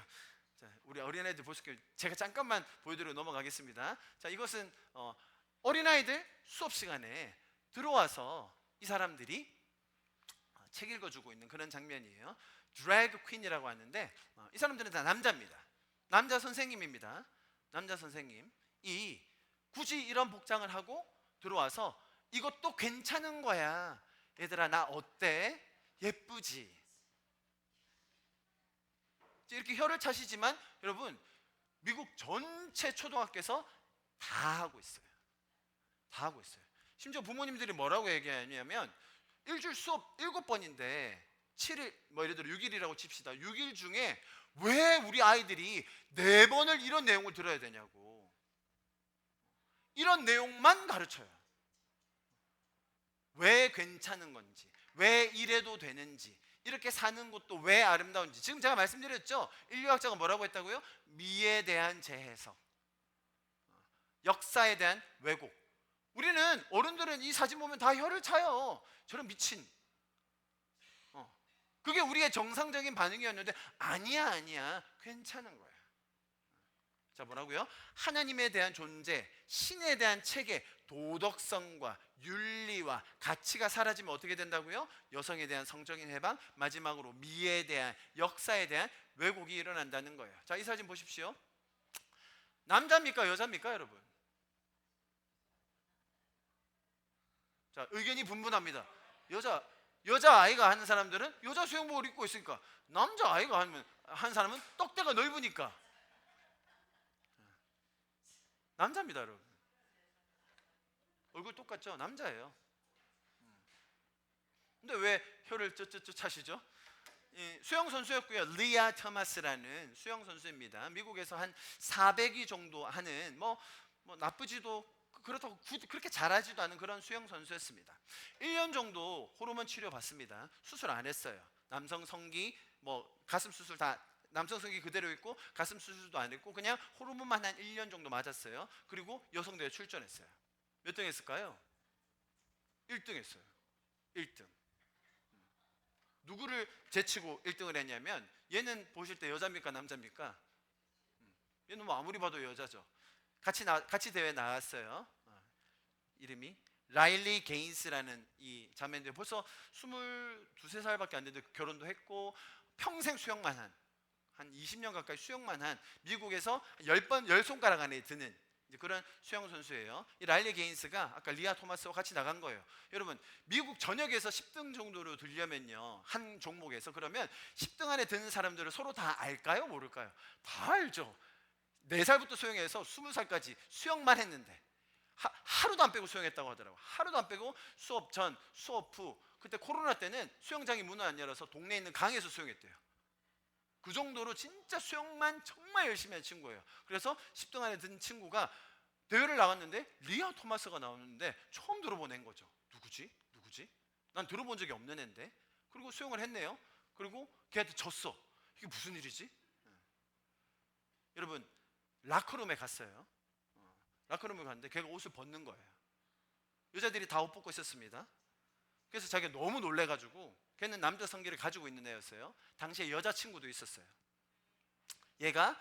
자, 우리 어린아이들 보실게요. 제가 잠깐만 보여드리고 넘어가겠습니다. 자, 이것은 어린아이들 수업 시간에 들어와서 이 사람들이 책 읽어주고 있는 그런 장면이에요. 드래그 퀸이라고 하는데 이 사람들은 다 남자입니다. 남자 선생님입니다. 남자 선생님. 굳이 이런 복장을 하고 들어와서 이것도 괜찮은 거야. 얘들아 나 어때? 예쁘지? 이렇게 혀를 차시지만 여러분 미국 전체 초등학교에서 다 하고 있어요. 다 하고 있어요. 심지어 부모님들이 뭐라고 얘기하냐면 일주일 수업 7번인데 7일 예를 들어 6일이라고 칩시다. 6일 중에 왜 우리 아이들이 4번을 이런 내용을 들어야 되냐고. 이런 내용만 가르쳐요. 왜 괜찮은 건지, 왜 이래도 되는지, 이렇게 사는 것도 왜 아름다운지. 지금 제가 말씀드렸죠. 인류학자가 뭐라고 했다고요? 미에 대한 재해석, 역사에 대한 왜곡. 우리는 어른들은 이 사진 보면 다 혀를 차요. 저런 미친. 그게 우리의 정상적인 반응이었는데 아니야 괜찮은 거야. 자, 뭐라고요? 하나님에 대한 존재, 신에 대한 체계, 도덕성과 윤리와 가치가 사라지면 어떻게 된다고요? 여성에 대한 성적인 해방, 마지막으로 미에 대한, 역사에 대한 왜곡이 일어난다는 거예요. 자, 이 사진 보십시오. 남자입니까 여자입니까 여러분? 자, 의견이 분분합니다. 여자 아이가 하는 사람들은 여자 수영복을 입고 있으니까, 남자 아이가 한 사람은 떡대가 넓으니까 남자입니다 여러분. 얼굴 똑같죠? 남자예요. 근데 왜 혀를 쩌쩌쩌 차시죠? 수영 선수였고요. 리아 토마스라는 수영 선수입니다. 미국에서 한 400위 정도 하는 뭐 나쁘지도 그렇다고 그렇게 잘하지도 않은 그런 수영 선수였습니다. 1년 정도 호르몬 치료 받습니다. 수술 안 했어요. 남성 성기 가슴 수술 다 남성 성기 그대로 있고 가슴 수술도 안 했고 그냥 호르몬만 한 1년 정도 맞았어요. 그리고 여성대회 출전했어요. 몇 등 했을까요? 1등 했어요. 1등. 누구를 제치고 1등을 했냐면, 얘는 보실 때 여자입니까 남자입니까? 얘는 뭐 아무리 봐도 여자죠. 같이 대회 나왔어요. 이름이 라일리 게인스라는 이 자매인데 벌써 22, 3살밖에 안 됐는데 결혼도 했고 평생 수영만 한 20년 가까이 수영만 한 미국에서 10손가락 안에 드는 그런 수영 선수예요. 이 라일리 게인스가 아까 리아 토마스와 같이 나간 거예요. 여러분 미국 전역에서 10등 정도로 들려면요, 한 종목에서 그러면 10등 안에 드는 사람들을 서로 다 알까요? 모를까요? 다 알죠. 4살부터 수영해서 20살까지 수영만 했는데 하루도 안 빼고 수영했다고 하더라고요. 하루도 안 빼고 수업 전, 수업 후. 그때 코로나 때는 수영장이 문을 안 열어서 동네에 있는 강에서 수영했대요. 그 정도로 진짜 수영만 정말 열심히 한 친구예요. 그래서 10등 안에 든 친구가 대회를 나갔는데 리아 토마스가 나오는데 처음 들어본 애인 거죠. 누구지? 난 들어본 적이 없는 애인데. 그리고 수영을 했네요. 그리고 걔한테 졌어. 이게 무슨 일이지? 여러분 라커룸에 갔어요. 라커룸에 갔는데 걔가 옷을 벗는 거예요. 여자들이 다 옷 벗고 있었습니다. 그래서 자기가 너무 놀래가지고, 걔는 남자 성기를 가지고 있는 애였어요. 당시에 여자친구도 있었어요. 얘가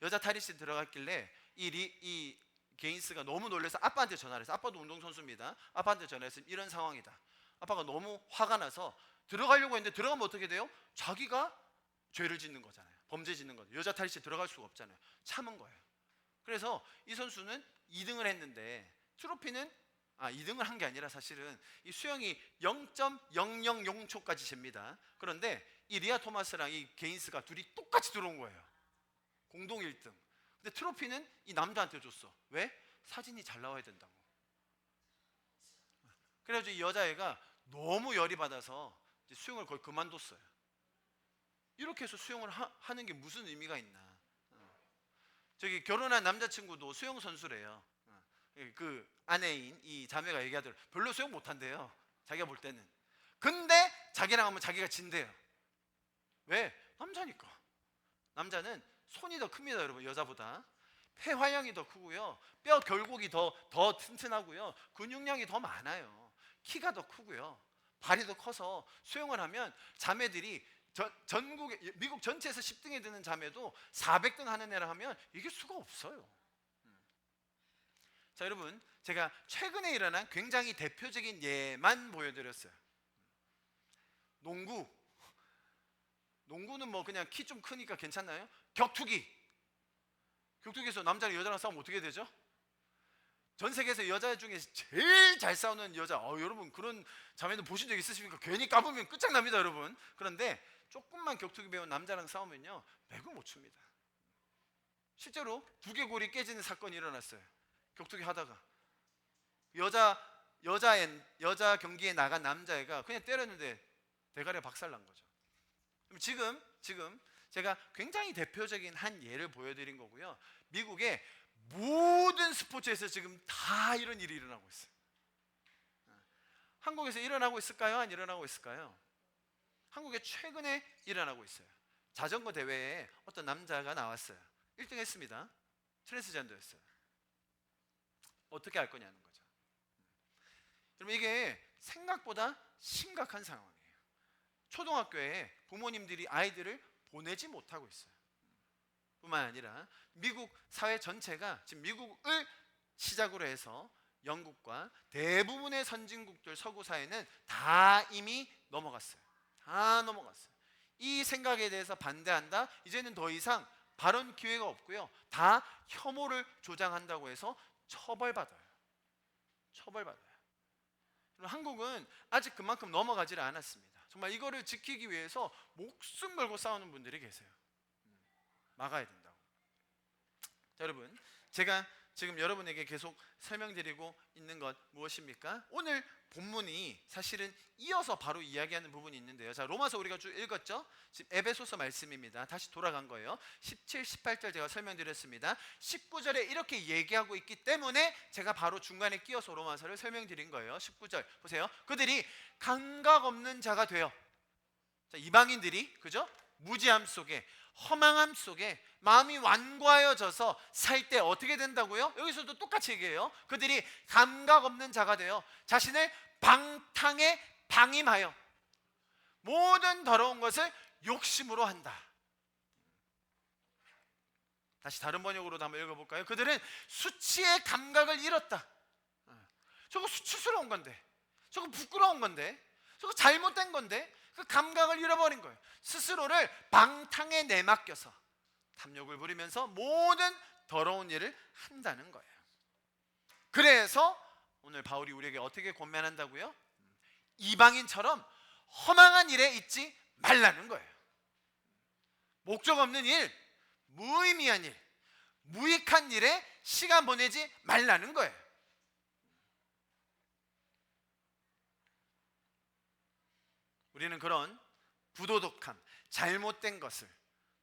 여자 탈의실 들어갔길래 이 게인스가 너무 놀라서 아빠한테 전화를 했어요. 아빠도 운동선수입니다. 아빠한테 전화해서 이런 상황이다. 아빠가 너무 화가 나서 들어가려고 했는데 들어가면 어떻게 돼요? 자기가 죄를 짓는 거잖아요. 범죄 짓는 거죠. 여자 탈의실 들어갈 수가 없잖아요. 참은 거예요. 그래서 이 선수는 2등을 했는데 트로피는 2등을 한 게 아니라 사실은 이 수영이 0.000초까지 잽니다. 그런데 이 리아 토마스랑 이 게인스가 둘이 똑같이 들어온 거예요. 공동 1등. 근데 트로피는 이 남자한테 줬어. 왜? 사진이 잘 나와야 된다고. 그래가지고 이 여자애가 너무 열이 받아서 이제 수영을 거의 그만뒀어요. 이렇게 해서 수영을 하는 게 무슨 의미가 있나. 저기 결혼한 남자친구도 수영 선수래요. 그 아내인 이 자매가 얘기하더라고요. 별로 수영 못한대요, 자기가 볼 때는. 근데 자기랑 하면 자기가 진대요. 왜? 남자니까. 남자는 손이 더 큽니다, 여러분. 여자보다 폐활량이 더 크고요, 뼈 결곡이 더 튼튼하고요, 근육량이 더 많아요. 키가 더 크고요, 발이 더 커서 수영을 하면 자매들이 전국에, 미국 전체에서 10등에 드는 자매도 400등 하는 애라 하면 이길 수가 없어요. 자, 여러분, 제가 최근에 일어난 굉장히 대표적인 예만 보여드렸어요. 농구는 뭐 그냥 키 좀 크니까 괜찮나요? 격투기에서 남자랑 여자랑 싸우면 어떻게 되죠? 전 세계에서 여자 중에 제일 잘 싸우는 여자, 여러분 그런 자매는 보신 적 있으십니까? 괜히 까보면 끝장납니다, 여러분. 그런데 조금만 격투기 배운 남자랑 싸우면요, 맥을 못 춥니다. 실제로 두개골이 깨지는 사건이 일어났어요. 격투기 하다가 여자 경기에 나간 남자애가 그냥 때렸는데 대가리가 박살난 거죠. 지금 제가 굉장히 대표적인 한 예를 보여드린 거고요, 미국의 모든 스포츠에서 지금 다 이런 일이 일어나고 있어요. 한국에서 일어나고 있을까요? 안 일어나고 있을까요? 한국에 최근에 일어나고 있어요. 자전거 대회에 어떤 남자가 나왔어요. 1등 했습니다. 트랜스젠더였어요. 어떻게 할 거냐는 거죠. 여러분, 이게 생각보다 심각한 상황이에요. 초등학교에 부모님들이 아이들을 보내지 못하고 있어요. 뿐만 아니라 미국 사회 전체가 지금 미국을 시작으로 해서 영국과 대부분의 선진국들, 서구 사회는 다 이미 넘어갔어요. 다 넘어갔어요. 이 생각에 대해서 반대한다, 이제는 더 이상 발언 기회가 없고요, 다 혐오를 조장한다고 해서 처벌받아요. 한국은 아직 그만큼 넘어가지를 않았습니다. 정말 이거를 지키기 위해서 목숨 걸고 싸우는 분들이 계세요. 막아야 된다고. 자, 여러분, 제가 지금 여러분에게 계속 설명드리고 있는 것 무엇입니까? 오늘 본문이 사실은 이어서 바로 이야기하는 부분이 있는데요. 자, 로마서 우리가 쭉 읽었죠? 지금 에베소서 말씀입니다. 다시 돌아간 거예요. 17, 18절 제가 설명드렸습니다. 19절에 이렇게 얘기하고 있기 때문에 제가 바로 중간에 끼어서 로마서를 설명드린 거예요. 19절 보세요. 그들이 감각 없는 자가 되어, 자, 이방인들이, 그죠? 무지함 속에, 허망함 속에 마음이 완고하여져서 살 때 어떻게 된다고요? 여기서도 똑같이 얘기해요. 그들이 감각 없는 자가 되어 자신을 방탕에 방임하여 모든 더러운 것을 욕심으로 한다. 다시 다른 번역으로도 한번 읽어볼까요? 그들은 수치의 감각을 잃었다. 저거 수치스러운 건데, 저거 부끄러운 건데, 저거 잘못된 건데, 그 감각을 잃어버린 거예요. 스스로를 방탕에 내맡겨서 탐욕을 부리면서 모든 더러운 일을 한다는 거예요. 그래서 오늘 바울이 우리에게 어떻게 권면한다고요? 이방인처럼 허망한 일에 있지 말라는 거예요. 목적 없는 일, 무의미한 일, 무익한 일에 시간 보내지 말라는 거예요. 우리는 그런 부도덕함, 잘못된 것을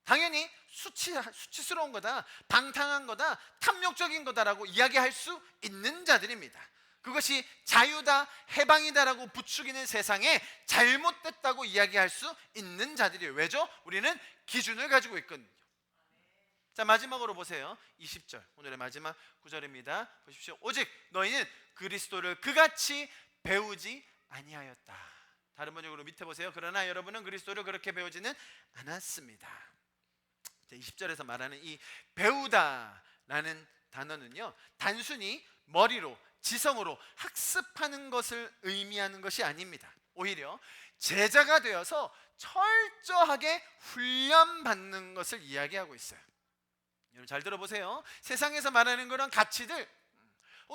당연히 수치스러운 거다, 방탕한 거다, 탐욕적인 거다라고 이야기할 수 있는 자들입니다. 그것이 자유다, 해방이다라고 부추기는 세상에 잘못됐다고 이야기할 수 있는 자들이에요. 왜죠? 우리는 기준을 가지고 있거든요. 자, 마지막으로 보세요. 20절, 오늘의 마지막 구절입니다. 보십시오. 오직 너희는 그리스도를 그같이 배우지 아니하였다. 다른 번역으로 밑에 보세요. 그러나 여러분은 그리스도를 그렇게 배우지는 않았습니다. 20절에서 말하는 이 배우다라는 단어는요, 단순히 머리로, 지성으로 학습하는 것을 의미하는 것이 아닙니다. 오히려 제자가 되어서 철저하게 훈련받는 것을 이야기하고 있어요. 여러분 잘 들어보세요. 세상에서 말하는 그런 가치들,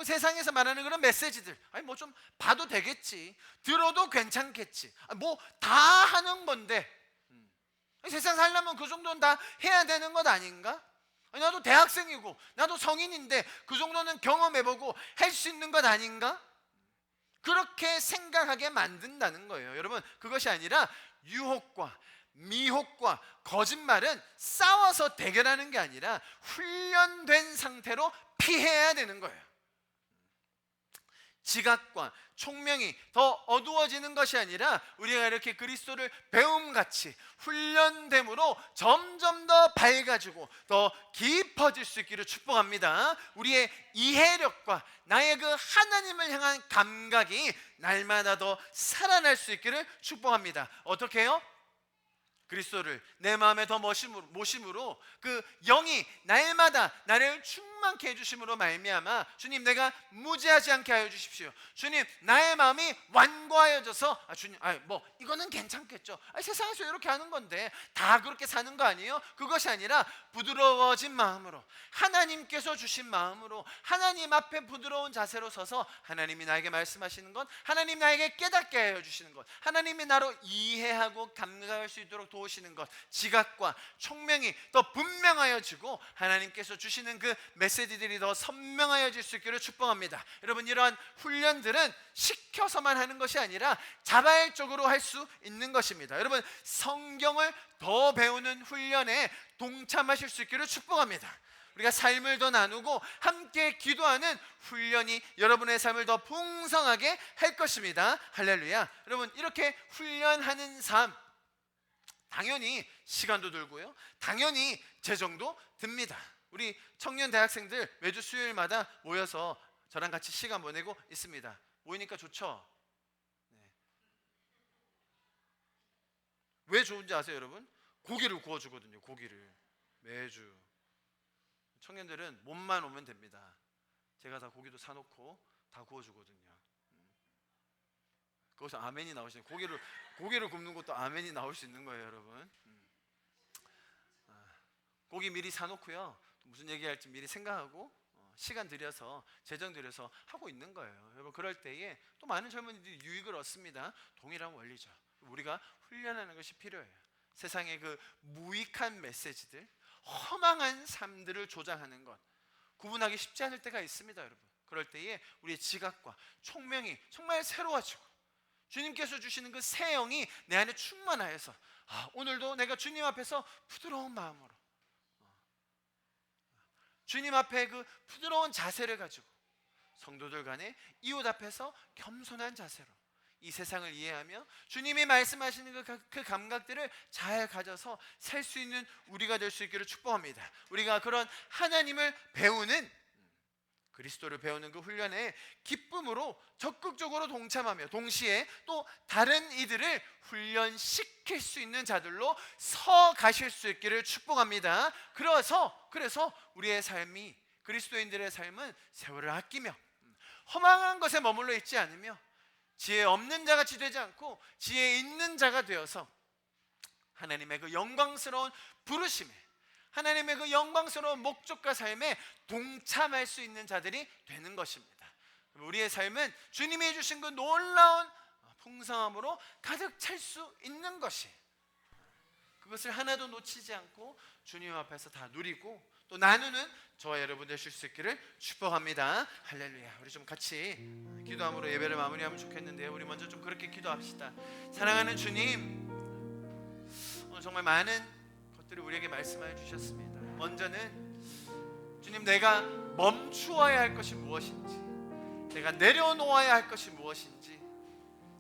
세상에서 말하는 그런 메시지들, 뭐 좀 봐도 되겠지, 들어도 괜찮겠지, 뭐 다 하는 건데, 세상 살려면 그 정도는 다 해야 되는 것 아닌가? 나도 대학생이고 나도 성인인데 그 정도는 경험해보고 할 수 있는 것 아닌가? 그렇게 생각하게 만든다는 거예요. 여러분, 그것이 아니라 유혹과 미혹과 거짓말은 싸워서 대결하는 게 아니라 훈련된 상태로 피해야 되는 거예요. 지각과 총명이 더 어두워지는 것이 아니라 우리가 이렇게 그리스도를 배움같이 훈련됨으로 점점 더 밝아지고 더 깊어질 수 있기를 축복합니다. 우리의 이해력과 나의 그 하나님을 향한 감각이 날마다 더 살아날 수 있기를 축복합니다. 어떻게 해요? 그리스도를 내 마음에 더 모심으로 그 영이 날마다 나를 충만케 해주심으로 말미암아 주님, 내가 무지하지 않게 하여 주십시오. 주님, 나의 마음이 완고하여져서 주님, 뭐 이거는 괜찮겠죠. 세상에서 이렇게 하는 건데 다 그렇게 사는 거 아니에요? 그것이 아니라 부드러워진 마음으로, 하나님께서 주신 마음으로, 하나님 앞에 부드러운 자세로 서서 하나님이 나에게 말씀하시는 것, 하나님 나에게 깨닫게 하여 주시는 것, 하나님이 나로 이해하고 감각할 수 있도록 도우시는 것, 지각과 총명이 더 분명하여지고 하나님께서 주시는 그 메시지들이 더 선명하여질 수 있기를 축복합니다. 여러분, 이러한 훈련들은 시켜서만 하는 것이 아니라 자발적으로 할 수 있는 것입니다. 여러분, 성경을 더 배우는 훈련에 동참하실 수 있기를 축복합니다. 우리가 삶을 더 나누고 함께 기도하는 훈련이 여러분의 삶을 더 풍성하게 할 것입니다. 할렐루야. 여러분, 이렇게 훈련하는 삶, 당연히 시간도 들고요, 당연히 재정도 듭니다. 우리 청년 대학생들 매주 수요일마다 모여서 저랑 같이 시간 보내고 있습니다. 모이니까 좋죠? 네. 왜 좋은지 아세요, 여러분? 고기를 구워주거든요. 고기를 매주. 청년들은 몸만 오면 됩니다. 제가 다 고기도 사놓고 다 구워주거든요. 거기서 아멘이 나오시네요. 고기를 굽는 것도 아멘이 나올 수 있는 거예요, 여러분. 고기 미리 사놓고요, 무슨 얘기할지 미리 생각하고 시간 들여서, 재정 들여서 하고 있는 거예요. 여러분, 그럴 때에 또 많은 젊은이들이 유익을 얻습니다. 동일한 원리죠. 우리가 훈련하는 것이 필요해요. 세상의 그 무익한 메시지들, 허망한 삶들을 조장하는 것, 구분하기 쉽지 않을 때가 있습니다, 여러분. 그럴 때에 우리의 지각과 총명이 정말 새로워지고 주님께서 주시는 그 새 영이 내 안에 충만하여서 오늘도 내가 주님 앞에서 부드러운 마음으로, 주님 앞에 그 부드러운 자세를 가지고, 성도들 간에 이웃 앞에서 겸손한 자세로 이 세상을 이해하며 주님이 말씀하시는 그 감각들을 잘 가져서 살 수 있는 우리가 될 수 있기를 축복합니다. 우리가 그런 하나님을 배우는, 그리스도를 배우는 그 훈련에 기쁨으로 적극적으로 동참하며 동시에 또 다른 이들을 훈련시킬 수 있는 자들로 서 가실 수 있기를 축복합니다. 그래서 우리의 삶이, 그리스도인들의 삶은 세월을 아끼며 허망한 것에 머물러 있지 않으며 지혜 없는 자같이 되지 않고 지혜 있는 자가 되어서 하나님의 그 영광스러운 부르심에, 하나님의 그 영광스러운 목적과 삶에 동참할 수 있는 자들이 되는 것입니다. 우리의 삶은 주님이 주신 그 놀라운 풍성함으로 가득 찰 수 있는 것이, 그것을 하나도 놓치지 않고 주님 앞에서 다 누리고 또 나누는 저와 여러분 되실 수 있기를 축복합니다. 할렐루야. 우리 좀 같이 기도함으로 예배를 마무리하면 좋겠는데요, 우리 먼저 좀 그렇게 기도합시다. 사랑하는 주님, 오늘 정말 많은 우리에게 말씀하여 주셨습니다. 먼저는 주님, 내가 멈추어야 할 것이 무엇인지, 내가 내려놓아야 할 것이 무엇인지,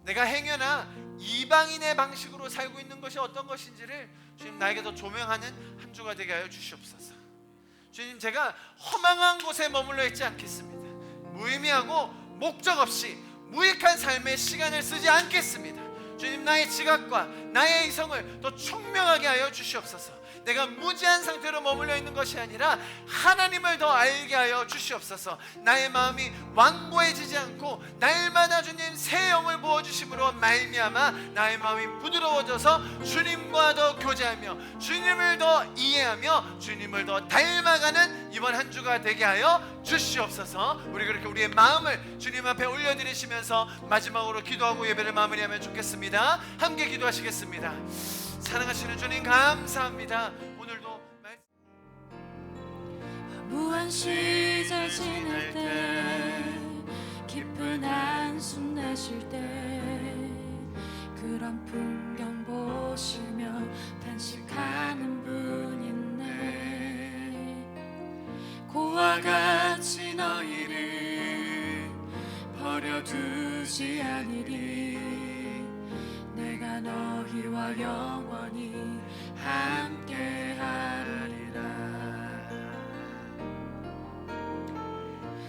내가 행여나 이방인의 방식으로 살고 있는 것이 어떤 것인지를 주님 나에게 더 조명하는 한 주가 되게 하여 주시옵소서. 주님, 제가 허망한 곳에 머물러 있지 않겠습니다. 무의미하고 목적 없이 무익한 삶의 시간을 쓰지 않겠습니다. 주님, 나의 지각과 나의 이성을 더 총명하게 하여 주시옵소서. 내가 무지한 상태로 머물러 있는 것이 아니라 하나님을 더 알게 하여 주시옵소서. 나의 마음이 완고해지지 않고 날마다 주님 새 영을 부어주심으로 말미암아 나의 마음이 부드러워져서 주님과 더 교제하며 주님을 더 이해하며 주님을 더 닮아가는 이번 한 주가 되게 하여 주시옵소서. 우리 그렇게 우리의 마음을 주님 앞에 올려드리시면서 마지막으로 기도하고 예배를 마무리하면 좋겠습니다. 함께 기도하시겠습니다. 사랑하시는 주님, 감사합니다. 오늘도 무한 시절 지낼 때, 깊은 한숨 내쉴 때, 그런 풍경 보시며 탄식하는 분 있네. 고와 같이 너희를 버려 버려두지 않으리. 내가 너희와 영원히 함께하리라.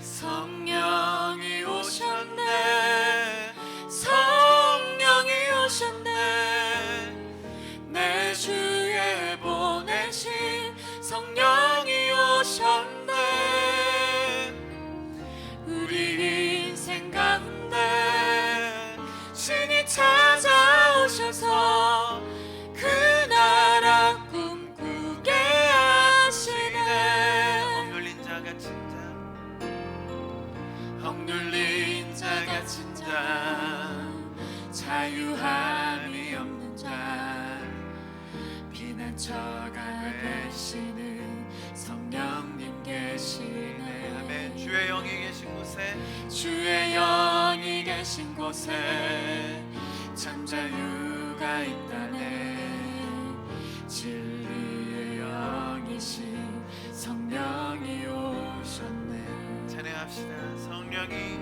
성령이 오셨네. 성령이 오셨네. 내 주에 보내신 성령이 오셨네. 우리 인생 가운데 신이 찾아오셔서 그 나라 꿈꾸게 하시네. 억눌린 자 같은 자, 억눌린 자 같은 자, 자유함이 없는 자, 피난처가 되시는 성령님 계시네. 아멘. 주의 영이 계신 곳에, 주의 영이 계신 곳에 참 자유가 있다네. 진리의 영이신 성령이 오셨네. 찬양합시다. 성령이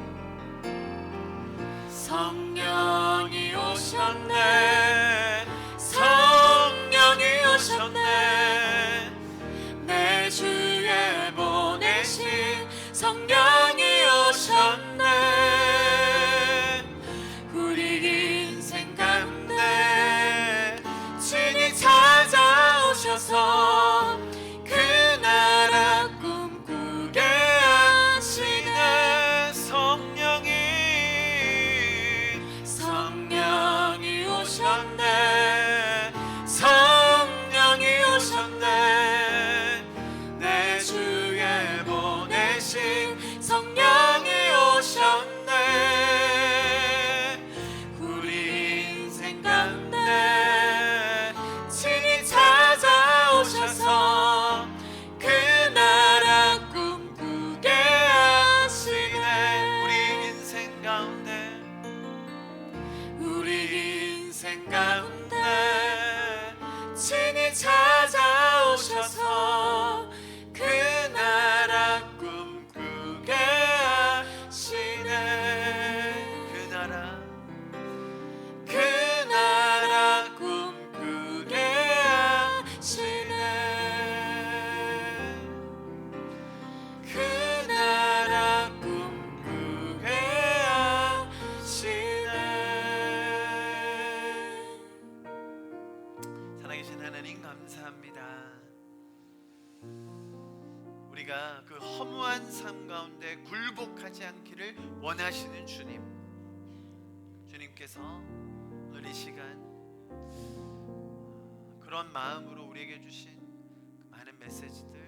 오셨네. 성령이 오셨네. 내 주에 보내신 성령이 오셨네. 우리 인생 가운데 친히 찾아오셔서 그 나라 꿈꾸게 하시네. 성령이 오셨네. 성령이 오셨네. 내 주에 보내신 성령이 오셨네. 우리 인생 가운데 친히 찾아오셔서 그 나라 꿈꾸게 하시네. 우리 인생 가운데, 우리 인생 가운데 친히 찾아오셔서 그 나라 꿈꾸게 하시네. 그 나라 꿈꾸게 하시네. 그 나라 꿈꾸게 하시네. 살아계신 하나님 감사합니다. 우리가 그 허무한 삶 가운데 굴복하지 않기를 원하시는 주님께서 오늘 이 시간 그런 마음으로 우리에게 주신 그 많은 메시지들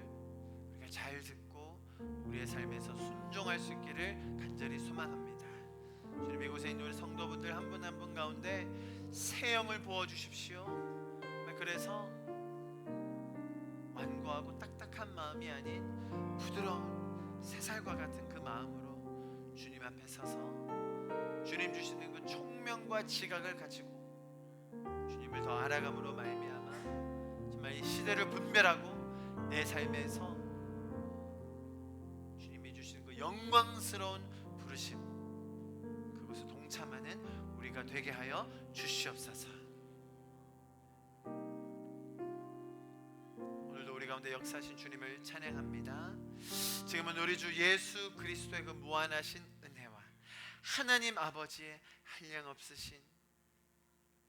우리가 잘 듣고 우리의 삶에서 순종할 수 있기를 간절히 소망합니다. 주님, 이곳에 있는 우리 성도분들 한 분 한 분 가운데 새 영을 부어주십시오. 그래서 완고하고 딱딱한 마음이 아닌 부드러운 새살과 같은 그 마음으로 주님 앞에 서서 주님 주시는 그 총명과 지각을 가지고 주님을 더 알아감으로 말미암아 정말 이 시대를 분별하고 내 삶에서 주님이 주시는 그 영광스러운 부르심, 그것을 동참하는 우리가 되게 하여 주시옵소서. 오늘도 우리 가운데 역사하신 주님을 찬양합니다. 지금은 우리 주 예수 그리스도의 그 무한하신 은혜와 하나님 아버지의 한량없으신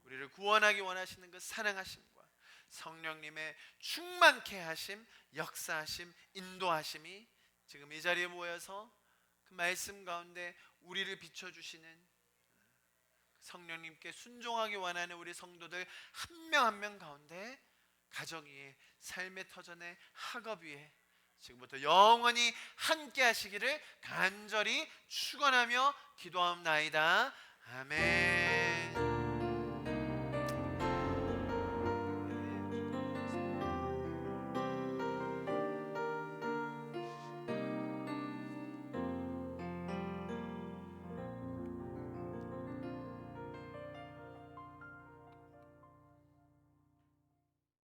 우리를 구원하기 원하시는 그 사랑하심과 성령님의 충만케 하심, 역사하심, 인도하심이 지금 이 자리에 모여서 그 말씀 가운데 우리를 비춰주시는 성령님께 순종하기 원하는 우리 성도들 한 명 한 명 가운데 가정 위에, 삶의 터전에, 학업 위에 지금부터 영원히 함께 하시기를 간절히 축원하며 기도하옵나이다. 아멘.